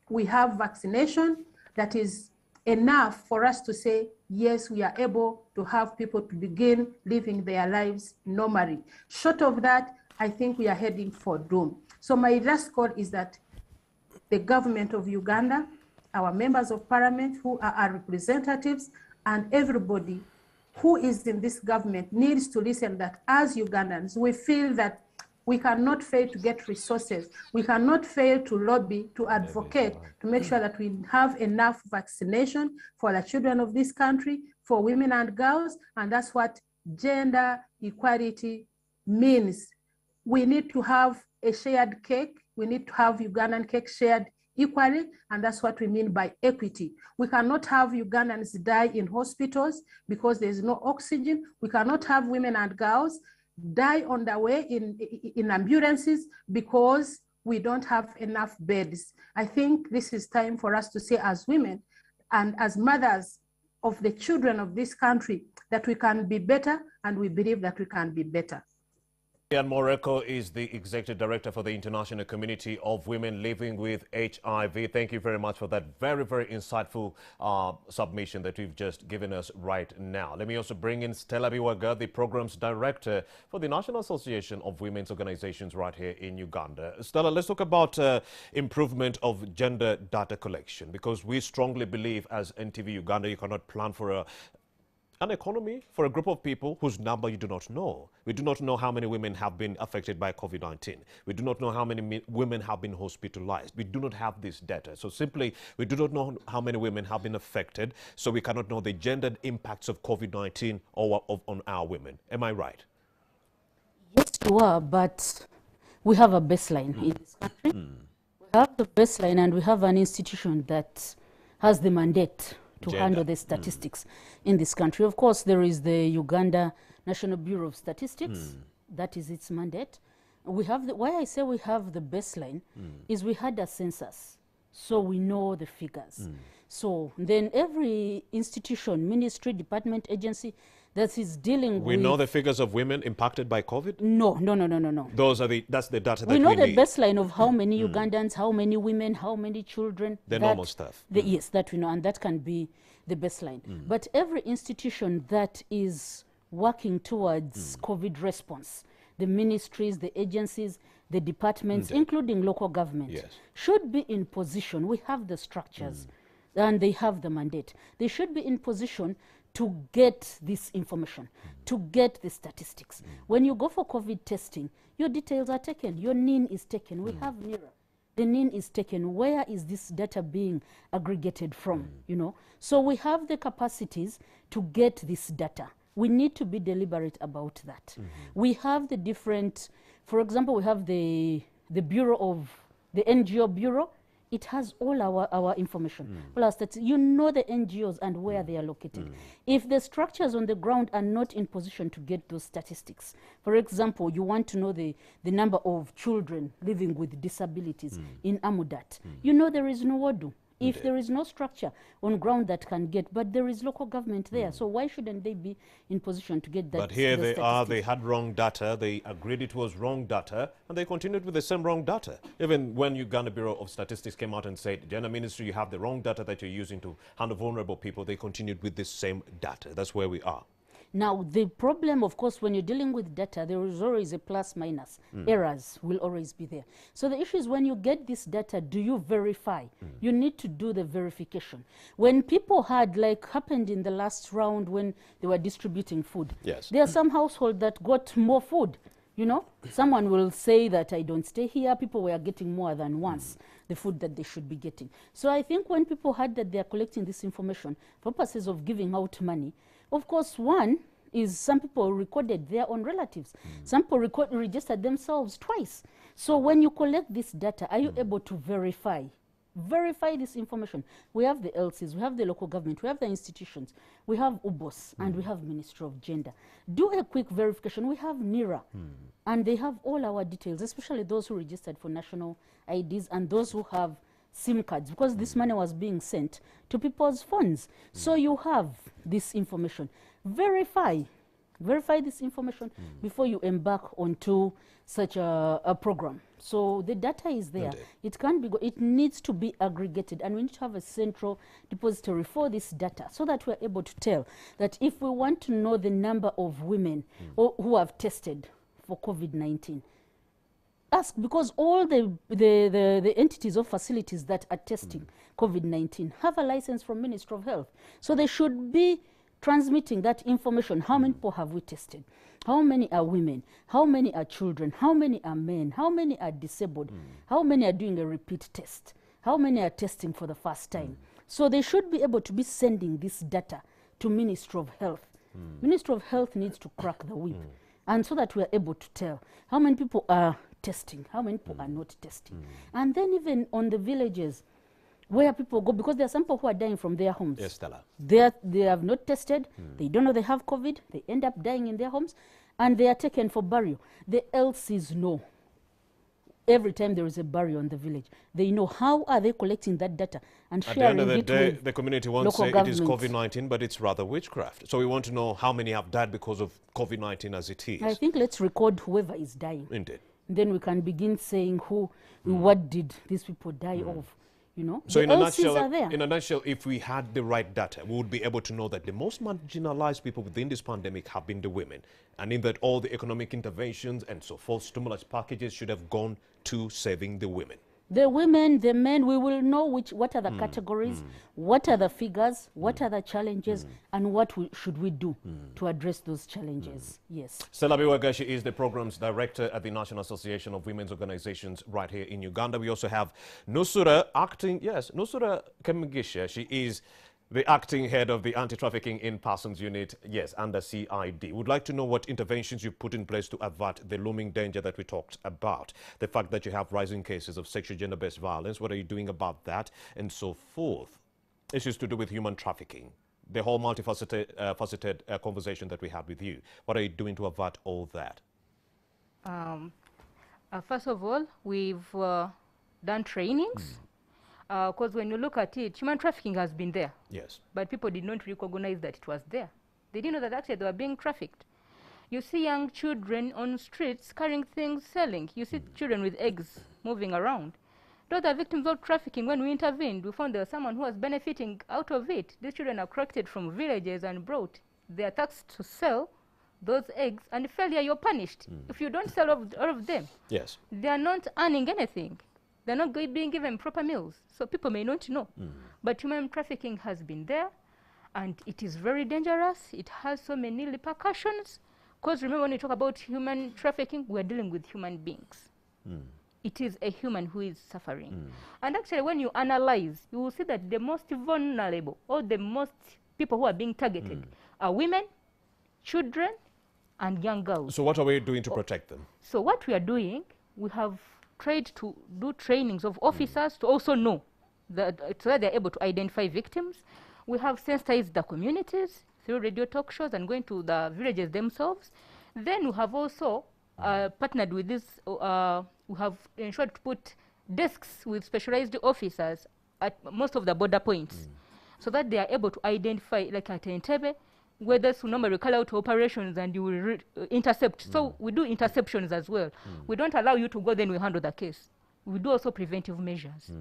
we have vaccination that is enough for us to say, yes, we are able to have people to begin living their lives normally. Short of that, I think we are heading for doom. So my last call is that the government of Uganda, our members of parliament who are our representatives, and everybody who is in this government needs to listen that as Ugandans, we feel that we cannot fail to get resources. We cannot fail to lobby, to advocate, to make sure that we have enough vaccination for the children of this country, for women and girls, and that's what gender equality means. We need to have a shared cake. We need to have Ugandan cake shared equally, and that's what we mean by equity. We cannot have Ugandans die in hospitals because there's no oxygen. We cannot have women and girls die on the way in ambulances because we don't have enough beds. I think this is time for us to say as women and as mothers of the children of this country that we can be better, and we believe that we can be better. Ian Moreko is the Executive Director for the International Community of Women Living with HIV. Thank you very much for that very, very insightful submission that you've just given us right now. Let me also bring in Stella Biwaga, the Programs Director for the National Association of Women's Organizations right here in Uganda. Stella, let's talk about improvement of gender data collection, because we strongly believe as NTV Uganda, you cannot plan for an economy for a group of people whose number you do not know. We do not know how many women have been affected by COVID-19. We do not know how many women have been hospitalized. We do not have this data. So simply, we do not know how many women have been affected, so we cannot know the gendered impacts of COVID-19 on our women. Am I right? Yes, you are, but we have a baseline in this country. We have the baseline, and we have an institution that has the mandate to handle the statistics in this country. Of course, there is the Uganda National Bureau of Statistics. That is its mandate. We have why I say we have the baseline is we had a census, so we know the figures. So then every institution, ministry, department, agency that is dealing with... We know the figures of women impacted by COVID? No. That's the data that we know the need. baseline of how many Ugandans, how many women, how many children. The normal stuff. Yes, that we know, and that can be the baseline. But every institution that is working towards COVID response, the ministries, the agencies, the departments, including local government, should be in position. We have the structures and they have the mandate. They should be in position to get this information, to get the statistics. When you go for COVID testing, your details are taken, your NIN is taken. We have NIRA. The NIN is taken. Where is this data being aggregated from, you know? So we have the capacities to get this data. We need to be deliberate about that. We have the different, for example, we have the Bureau of, the NGO Bureau. It has all our information. Plus, that you know the NGOs and where they are located. If the structures on the ground are not in position to get those statistics, for example, you want to know the number of children living with disabilities in Amudat, you know there is no Wadu. If there is no structure on ground that can get, but there is local government there, so why shouldn't they be in position to get that? But here they are, they had wrong data, they agreed it was wrong data, and they continued with the same wrong data. Even when Uganda Bureau of Statistics came out and said, Gender Ministry, you have the wrong data that you're using to handle vulnerable people, they continued with this same data. That's where we are. Now, the problem, of course, when you're dealing with data, there is always a plus minus. Errors will always be there. So the issue is when you get this data, do you verify? You need to do the verification. When people had, like happened in the last round when they were distributing food, there are some households that got more food. You know, someone will say that I don't stay here. People were getting more than once the food that they should be getting. So I think when people heard that they are collecting this information for purposes of giving out money, of course, one is some people recorded their own relatives. Some people registered themselves twice. So when you collect this data, are you able to verify this information? We have the LCs, we have the local government, we have the institutions, we have UBOS, and we have Ministry of Gender. Do a quick verification. We have NIRA, and they have all our details, especially those who registered for national IDs and those who have SIM cards, because this money was being sent to people's phones. So you have this information. Verify this information before you embark onto such a program. So the data is there. It can be, it needs to be aggregated, and we need to have a central depository for this data so that we're able to tell that if we want to know the number of women who have tested for COVID-19, ask, because all the entities or facilities that are testing COVID-19 have a license from Ministry of Health. So they should be transmitting that information. How many people have we tested? How many are women? How many are children? How many are men? How many are disabled? How many are doing a repeat test? How many are testing for the first time? So they should be able to be sending this data to Ministry of Health. Ministry of Health needs to crack the whip, and so that we are able to tell how many people are testing, how many people are not testing. And then even on the villages where people go, because there are some people who are dying from their homes. Yes, Stella. They have not tested, they don't know they have COVID, they end up dying in their homes, and they are taken for burial. The LCs know. Every time there is a burial in the village, they know how are they collecting that data and sharing it. At the end of the day, the community won't say it is governments. COVID-19, but it's rather witchcraft. So we want to know how many have died because of COVID-19 as it is. I think let's record whoever is dying. Indeed. Then we can begin saying what did these people die of. You know, so in a nutshell, if we had the right data, we would be able to know that the most marginalized people within this pandemic have been the women, and in that all the economic interventions and so forth, stimulus packages should have gone to saving the women. The women, the men, we will know what are the categories, what are the figures, what are the challenges, and what should we do to address those challenges. Yes. Stella Biwagashi is the Programs Director at the National Association of Women's Organizations right here in Uganda. We also have Nusura Kemigisha. She is the acting head of the Anti-Trafficking in Persons Unit, yes, under CID. Would like to know what interventions you put in place to avert the looming danger that we talked about. The fact that you have rising cases of sexual gender-based violence, what are you doing about that, and so forth. Issues to do with human trafficking, the whole multifaceted conversation that we had with you. What are you doing to avert all that? First of all, we've done trainings. Because when you look at it, human trafficking has been there. Yes. But people did not recognize that it was there. They didn't know that actually they were being trafficked. You see young children on streets carrying things, selling. You see children with eggs moving around. Those are victims of trafficking. When we intervened, we found there was someone who was benefiting out of it. These children are collected from villages and brought. They are taxed to sell those eggs, and failure, you're punished. If you don't sell all of them, yes, they are not earning anything. They're not being given proper meals, so people may not know. But human trafficking has been there, and it is very dangerous. It has so many repercussions. Because remember, when we talk about human trafficking, we're dealing with human beings. It is a human who is suffering. And actually, when you analyze, you will see that the most vulnerable, or the most people who are being targeted, are women, children, and young girls. So what are we doing to protect them? So what we are doing, we have tried to do trainings of officers to also know that, so that they're able to identify victims. We have sensitized the communities through radio talk shows and going to the villages themselves. Then we have also partnered with this, we have ensured to put desks with specialized officers at most of the border points so that they are able to identify, like at Entebbe, where there's normally call out operations and you will intercept. So we do interceptions as well. We don't allow you to go, then we handle the case. We do also preventive measures.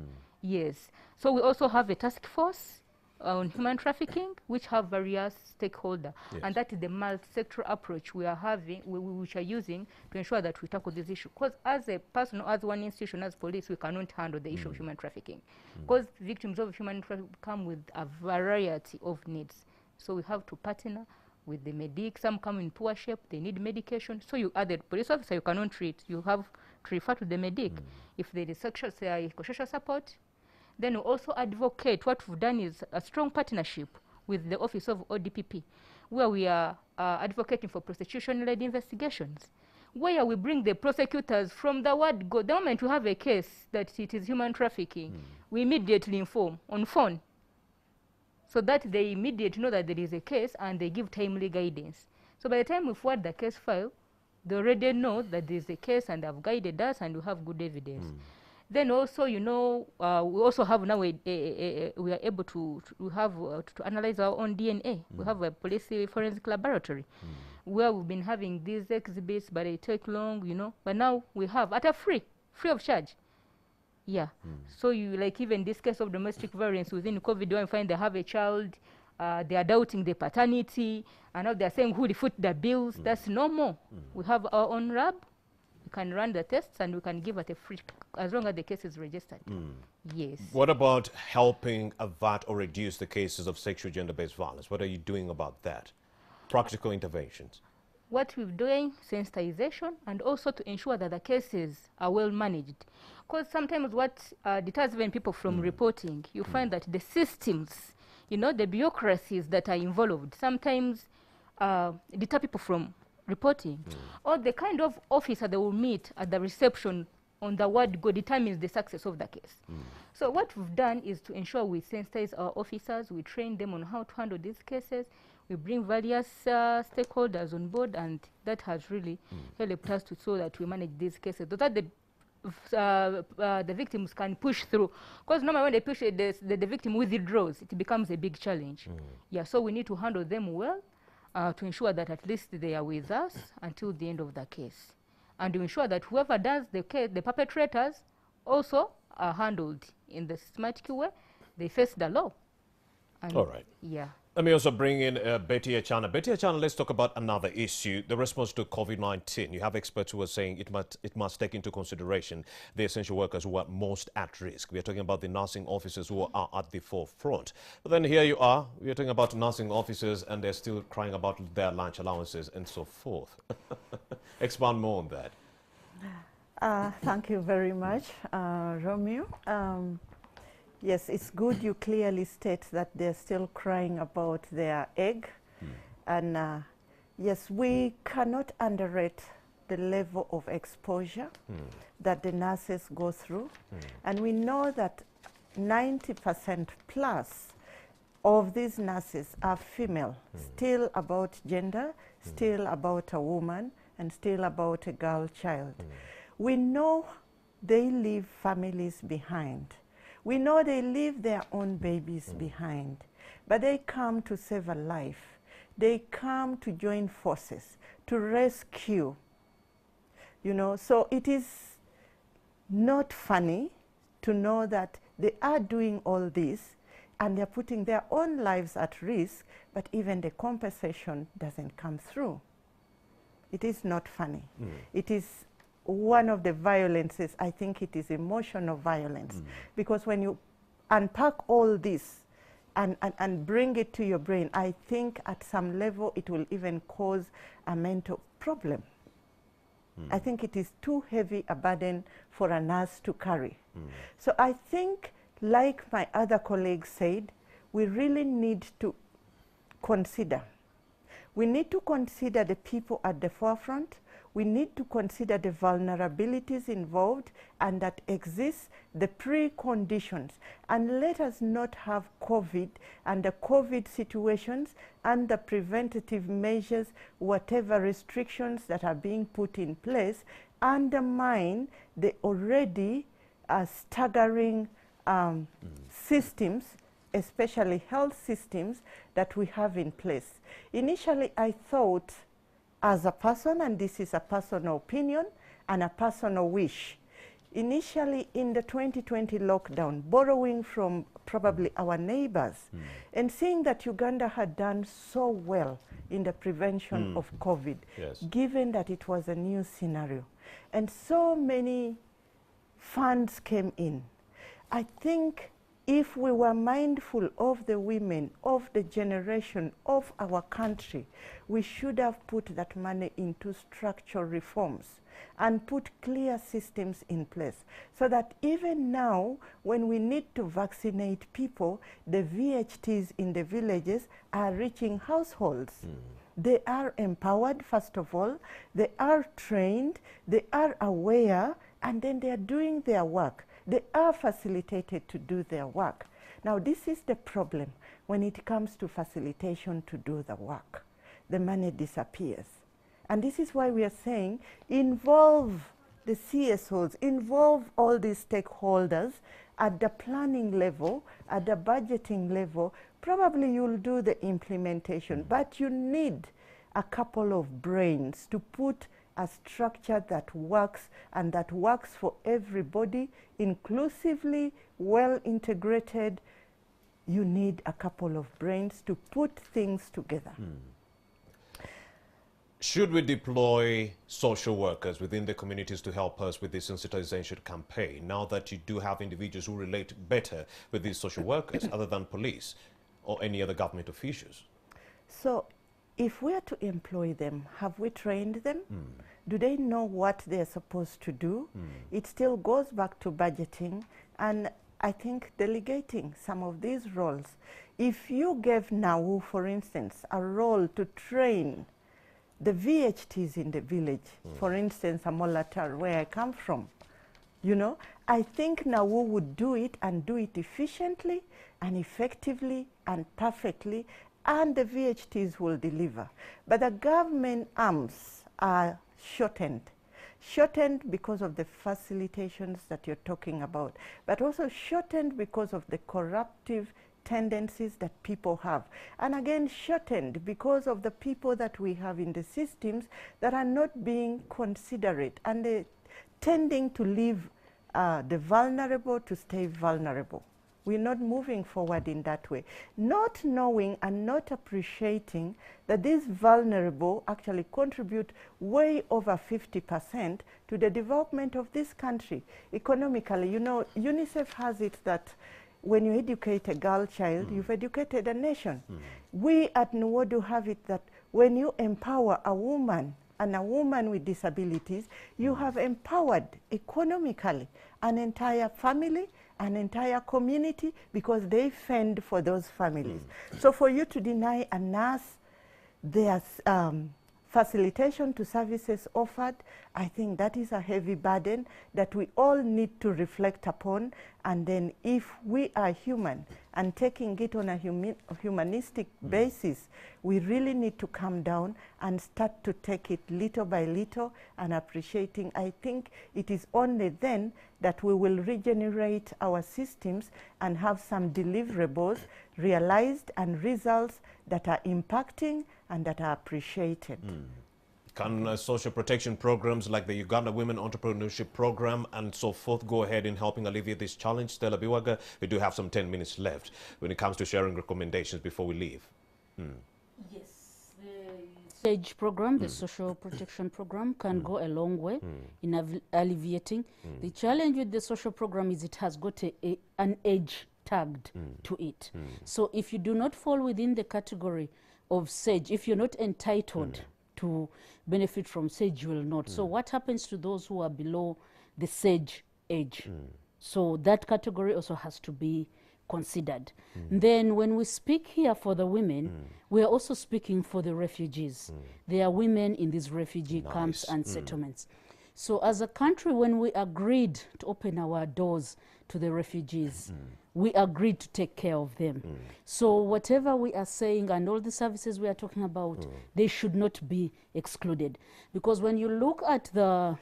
Yes. So we also have a task force on human trafficking, which have various stakeholders. Yes. And that is the multi-sectoral approach we are having, which are using to ensure that we tackle this issue. Because as a person, as one institution, as police, we cannot handle the issue of human trafficking. Because victims of human trafficking come with a variety of needs. So we have to partner with the medic. Some come in poor shape, they need medication. So you, as the police officer, you cannot treat. You have to refer to the medic. If there is social support, then we also advocate. What we've done is a strong partnership with the Office of ODPP, where we are advocating for prostitution-led investigations, where we bring the prosecutors from the word go. The moment we have a case that it is human trafficking, we immediately inform on phone, so that they immediately know that there is a case and they give timely guidance. So by the time we forward the case file, they already know that there is a case and have guided us and we have good evidence. Then also, you know, we also have now we are able to analyze our own DNA. We have a police forensic laboratory where we've been having these exhibits, but they take long, you know. But now we have at a free of charge. Yeah. So you, like, even this case of domestic violence within COVID, you find they have a child, they are doubting the paternity, and now they're saying who will foot the bills. That's no more. We have our own lab We can run the tests and we can give it a free, as long as the case is registered. Yes. What about helping avert or reduce the cases of sexual gender-based violence? What are you doing about that? Practical interventions. What we're doing, sensitization, and also to ensure that the cases are well managed. Because sometimes what deters even people from reporting, you find that the systems, you know, the bureaucracies that are involved, sometimes deter people from reporting. Or the kind of officer they will meet at the reception on the word go determines the success of the case. So what we've done is to ensure we sensitize our officers, we train them on how to handle these cases, we bring various stakeholders on board, and that has really helped us to so that we manage these cases, so that the victims can push through. Because normally when they push it, the victim withdraws, it becomes a big challenge. Yeah, so we need to handle them well to ensure that at least they are with us until the end of the case. And to ensure that whoever does the case, the perpetrators also are handled in the systematic way. They face the law. And all right. Yeah. Let me also bring in Betty Achana. Betty Achana, let's talk about another issue, the response to COVID-19. You have experts who are saying it must take into consideration the essential workers who are most at risk. We are talking about the nursing officers who are at the forefront. But then here you are, we are talking about nursing officers and they're still crying about their lunch allowances and so forth. Expand more on that. Thank you very much, Romeo. Yes, it's good you clearly state that they're still crying about their egg. And yes, we cannot underrate the level of exposure that the nurses go through. And we know that 90% plus of these nurses are female, still about gender, still about a woman, and still about a girl child. We know they leave families behind. We know they leave their own babies behind, but they come to save a life. They come to join forces, to rescue. You know, so it is not funny to know that they are doing all this and they're putting their own lives at risk, but even the compensation doesn't come through. It is not funny. It is one of the violences. I think it is emotional violence, because when you unpack all this and bring it to your brain, I think at some level it will even cause a mental problem. I think it is too heavy a burden for a nurse to carry. So I think, like my other colleagues said, we really need to consider. We need to consider the people at the forefront. We need to consider the vulnerabilities involved and that exist, the preconditions. And let us not have COVID and the COVID situations and the preventative measures, whatever restrictions that are being put in place, undermine the already staggering systems, especially health systems that we have in place. Initially, I thought, as a person, and this is a personal opinion and a personal wish, initially in the 2020 lockdown, borrowing from probably our neighbors and seeing that Uganda had done so well in the prevention of COVID, given that it was a new scenario, and so many funds came in. I think if we were mindful of the women, of the generation, of our country, we should have put that money into structural reforms and put clear systems in place so that even now, when we need to vaccinate people, the VHTs in the villages are reaching households. They are empowered, first of all, they are trained, they are aware, and then they are doing their work. They are facilitated to do their work. Now, this is the problem when it comes to facilitation to do the work. The money disappears. And this is why we are saying involve the CSOs, involve all these stakeholders at the planning level, at the budgeting level. Probably you'll do the implementation, but you need a couple of brains to put a structure that works and that works for everybody, inclusively, well integrated. You need a couple of brains to put things together. Should we deploy social workers within the communities to help us with this sensitization campaign, now that you do have individuals who relate better with these social workers other than police or any other government officials? So if we are to employ them, have we trained them? Do they know what they're supposed to do? It still goes back to budgeting and I think delegating some of these roles. If you gave NAU, for instance, a role to train the VHTs in the village, for instance, Amolatar, where I come from, you know, I think NAU would do it and do it efficiently and effectively and perfectly, and the VHTs will deliver. But the government arms are shortened because of the facilitations that you're talking about, but also shortened because of the corruptive tendencies that people have. And again, shortened because of the people that we have in the systems that are not being considerate and they're tending to leave the vulnerable to stay vulnerable. We're not moving forward in that way. Not knowing and not appreciating that these vulnerable actually contribute way over 50% to the development of this country economically. You know, UNICEF has it that when you educate a girl child, you've educated a nation. We at Nwodo have it that when you empower a woman and a woman with disabilities, you have empowered economically an entire family, an entire community, because they fend for those families. So for you to deny a nurse their facilitation to services offered, I think that is a heavy burden that we all need to reflect upon. And then if we are human and taking it on a humanistic basis, we really need to come down and start to take it little by little and appreciating. I think it is only then that we will regenerate our systems and have some deliverables realized and results that are impacting and that are appreciated. Can social protection programs like the Uganda Women Entrepreneurship Program and so forth go ahead in helping alleviate this challenge? Stella Biwaga, we do have some 10 minutes left when it comes to sharing recommendations before we leave. Yes, the SAGE program, the social protection program, can go a long way in alleviating. The challenge with the social program is it has got an age tagged to it. So if you do not fall within the category of SAGE, if you're not entitled to benefit from SAGE, you will not. So what happens to those who are below the SAGE age? So that category also has to be considered. Then when we speak here for the women, we are also speaking for the refugees. There are women in these refugee camps and settlements. So as a country, when we agreed to open our doors to the refugees, we agreed to take care of them. So whatever we are saying and all the services we are talking about, they should not be excluded. Because when you look at the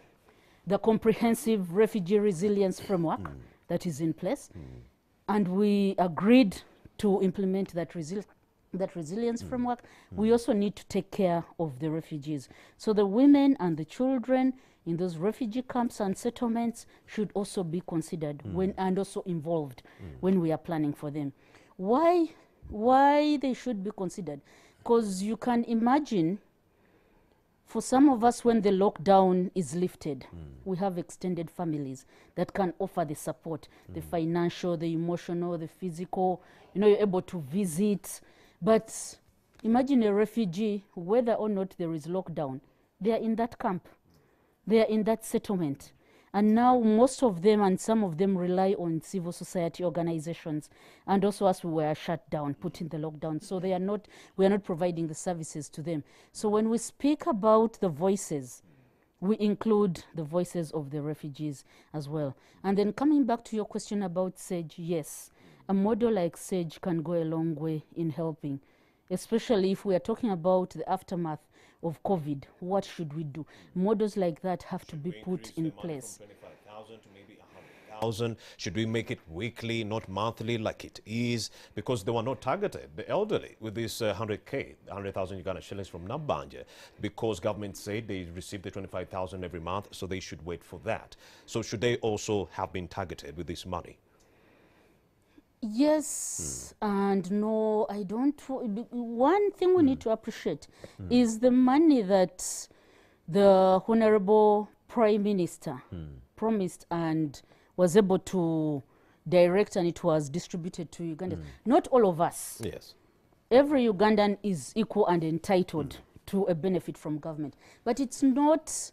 comprehensive refugee resilience framework that is in place, and we agreed to implement that resilience framework, we also need to take care of the refugees. So the women and the children in those refugee camps and settlements should also be considered and also involved when we are planning for them. Why they should be considered? Because you can imagine, for some of us, when the lockdown is lifted, we have extended families that can offer the support, the financial, the emotional, the physical, you know, you're able to visit. But imagine a refugee, whether or not there is lockdown, they are in that camp. They are in that settlement. And now most of them and some of them rely on civil society organizations. And also as we were shut down, put in the lockdown. So we are not providing the services to them. So when we speak about the voices, we include the voices of the refugees as well. And then coming back to your question about SAGE, yes, a model like SAGE can go a long way in helping, especially if we are talking about the aftermath of COVID. What should we do? Models like that have to be put in place. From 25,000 to maybe 100,000. Should we make it weekly, not monthly, like it is? Because they were not targeted, the elderly, with this 100,000 Uganda shillings from Nabanja, because government said they received the 25,000 every month, so they should wait for that. So should they also have been targeted with this money? Yes and no, I don't. One thing we need to appreciate is the money that the Honorable Prime Minister promised and was able to direct, and it was distributed to Uganda. Not all of us. Yes. Every Ugandan is equal and entitled to a benefit from government. But it's not,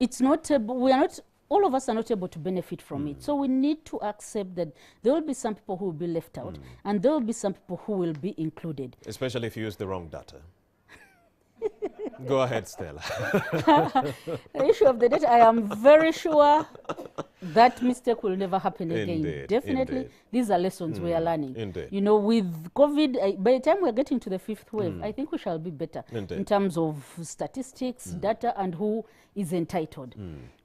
we are not, all of us are not able to benefit from it. So we need to accept that there will be some people who will be left out and there will be some people who will be included. Especially if you use the wrong data. Go ahead, Stella. The issue of the data, I am very sure that mistake will never happen again. Indeed, Definitely, indeed. These are lessons we are learning. Indeed. You know, with COVID, by the time we're getting to the 5th wave, I think we shall be better Indeed. in terms of statistics, data, and who is entitled.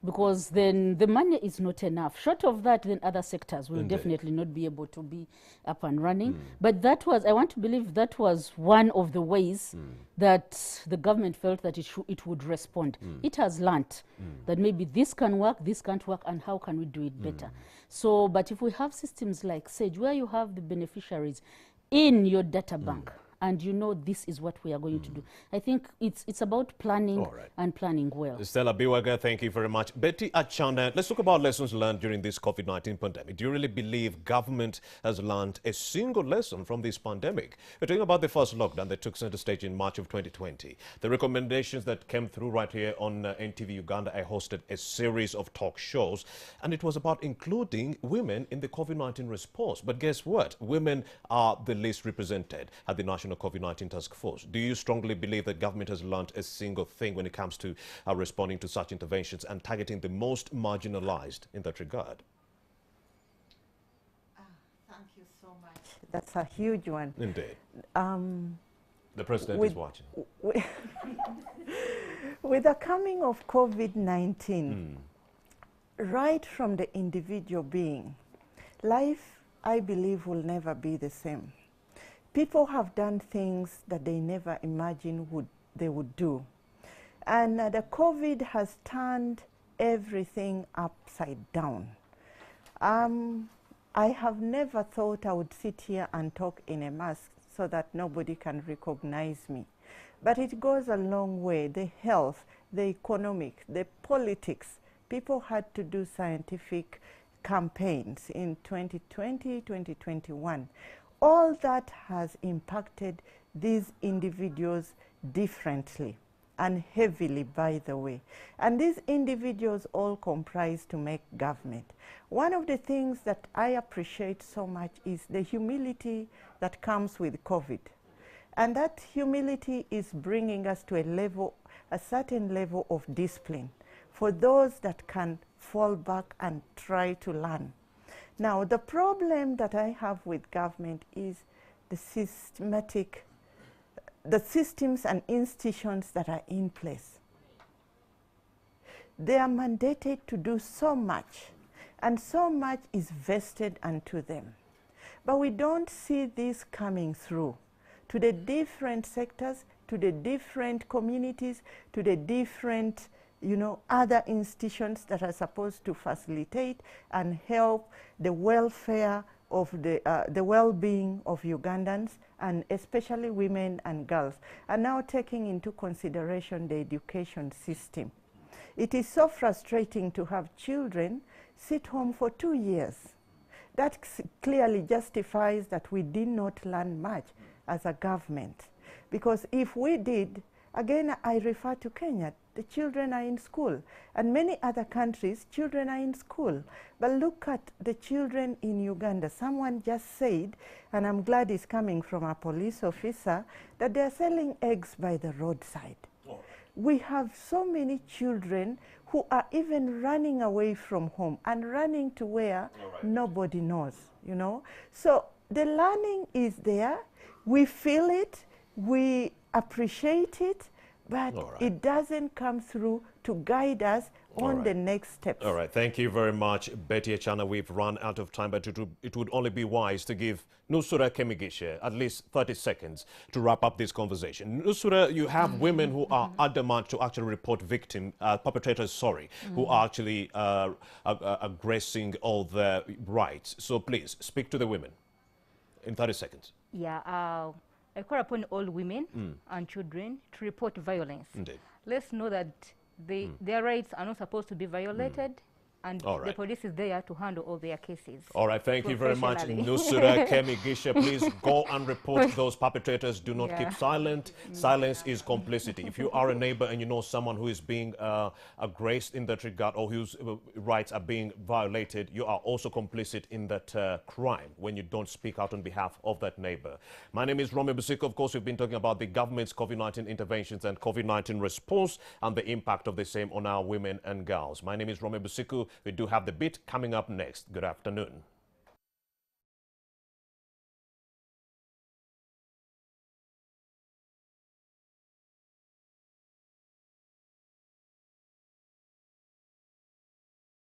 Because then the money is not enough. Short of that, then other sectors will Indeed. definitely not be able to be up and running. But that was, I want to believe that was one of the ways that the government felt that it would respond. It has learnt that maybe this can work, this can't work, and how can we do it better? So, but if we have systems like SAGE, where you have the beneficiaries in your data bank, and you know this is what we are going to do, I think it's about planning and planning well. Stella Biwaga, thank you very much. Betty Achana, let's talk about lessons learned during this COVID-19 pandemic. Do you really believe government has learned a single lesson from this pandemic? We're talking about the first lockdown that took center stage in March of 2020. The recommendations that came through right here on NTV Uganda, I hosted a series of talk shows, and it was about including women in the COVID-19 response. But guess what? Women are the least represented at the National COVID-19 Task Force. Do you strongly believe that government has learned a single thing when it comes to responding to such interventions and targeting the most marginalized in that regard? Thank you so much. That's a huge one. Indeed. The president is watching. With the coming of COVID-19, right from the individual being, life, I believe, will never be the same. People have done things that they never imagined they would do. And the COVID has turned everything upside down. I have never thought I would sit here and talk in a mask so that nobody can recognize me. But it goes a long way. The health, the economic, the politics. People had to do scientific campaigns in 2020, 2021. All that has impacted these individuals differently and heavily, by the way. And these individuals all comprise to make government. One of the things that I appreciate so much is the humility that comes with COVID. And that humility is bringing us to a certain level of discipline for those that can fall back and try to learn. Now, the problem that I have with government is the systems and institutions that are in place. They are mandated to do so much, and so much is vested unto them. But we don't see this coming through to the different sectors, to the different communities, to the different other institutions that are supposed to facilitate and help the welfare of the well-being of Ugandans, and especially women and girls, and now taking into consideration the education system. It is so frustrating to have children sit home for 2 years. That clearly justifies that we did not learn much as a government. Because if we did, again, I refer to Kenya, the children are in school. And many other countries, children are in school. But look at the children in Uganda. Someone just said, and I'm glad it's coming from a police officer, that they're selling eggs by the roadside. Oh. We have so many children who are even running away from home and running to where nobody knows, So the learning is there. We feel it. We appreciate it. But it doesn't come through to guide us on the next steps. All right. Thank you very much, Betty Achana. We've run out of time, but it would only be wise to give Nusura Kemigishe at least 30 seconds to wrap up this conversation. Nusura, you have women who are adamant to actually report perpetrators, who are actually aggressing all their rights. So please, speak to the women. in 30 seconds. Yeah, I call upon all women and children to report violence. Indeed. Let's know that their rights are not supposed to be violated, and the police is there to handle all their cases. All right, thank you very much, Nusura Kemi Gisha. Please go and report those perpetrators. Do not keep silent. Silence is complicity. If you are a neighbor and you know someone who is being aggressed in that regard or whose rights are being violated, you are also complicit in that crime when you don't speak out on behalf of that neighbor. My name is Romeo Busiko. Of course, we've been talking about the government's COVID-19 interventions and COVID-19 response and the impact of the same on our women and girls. My name is Romeo Busiko. We do have the bit coming up next. Good afternoon.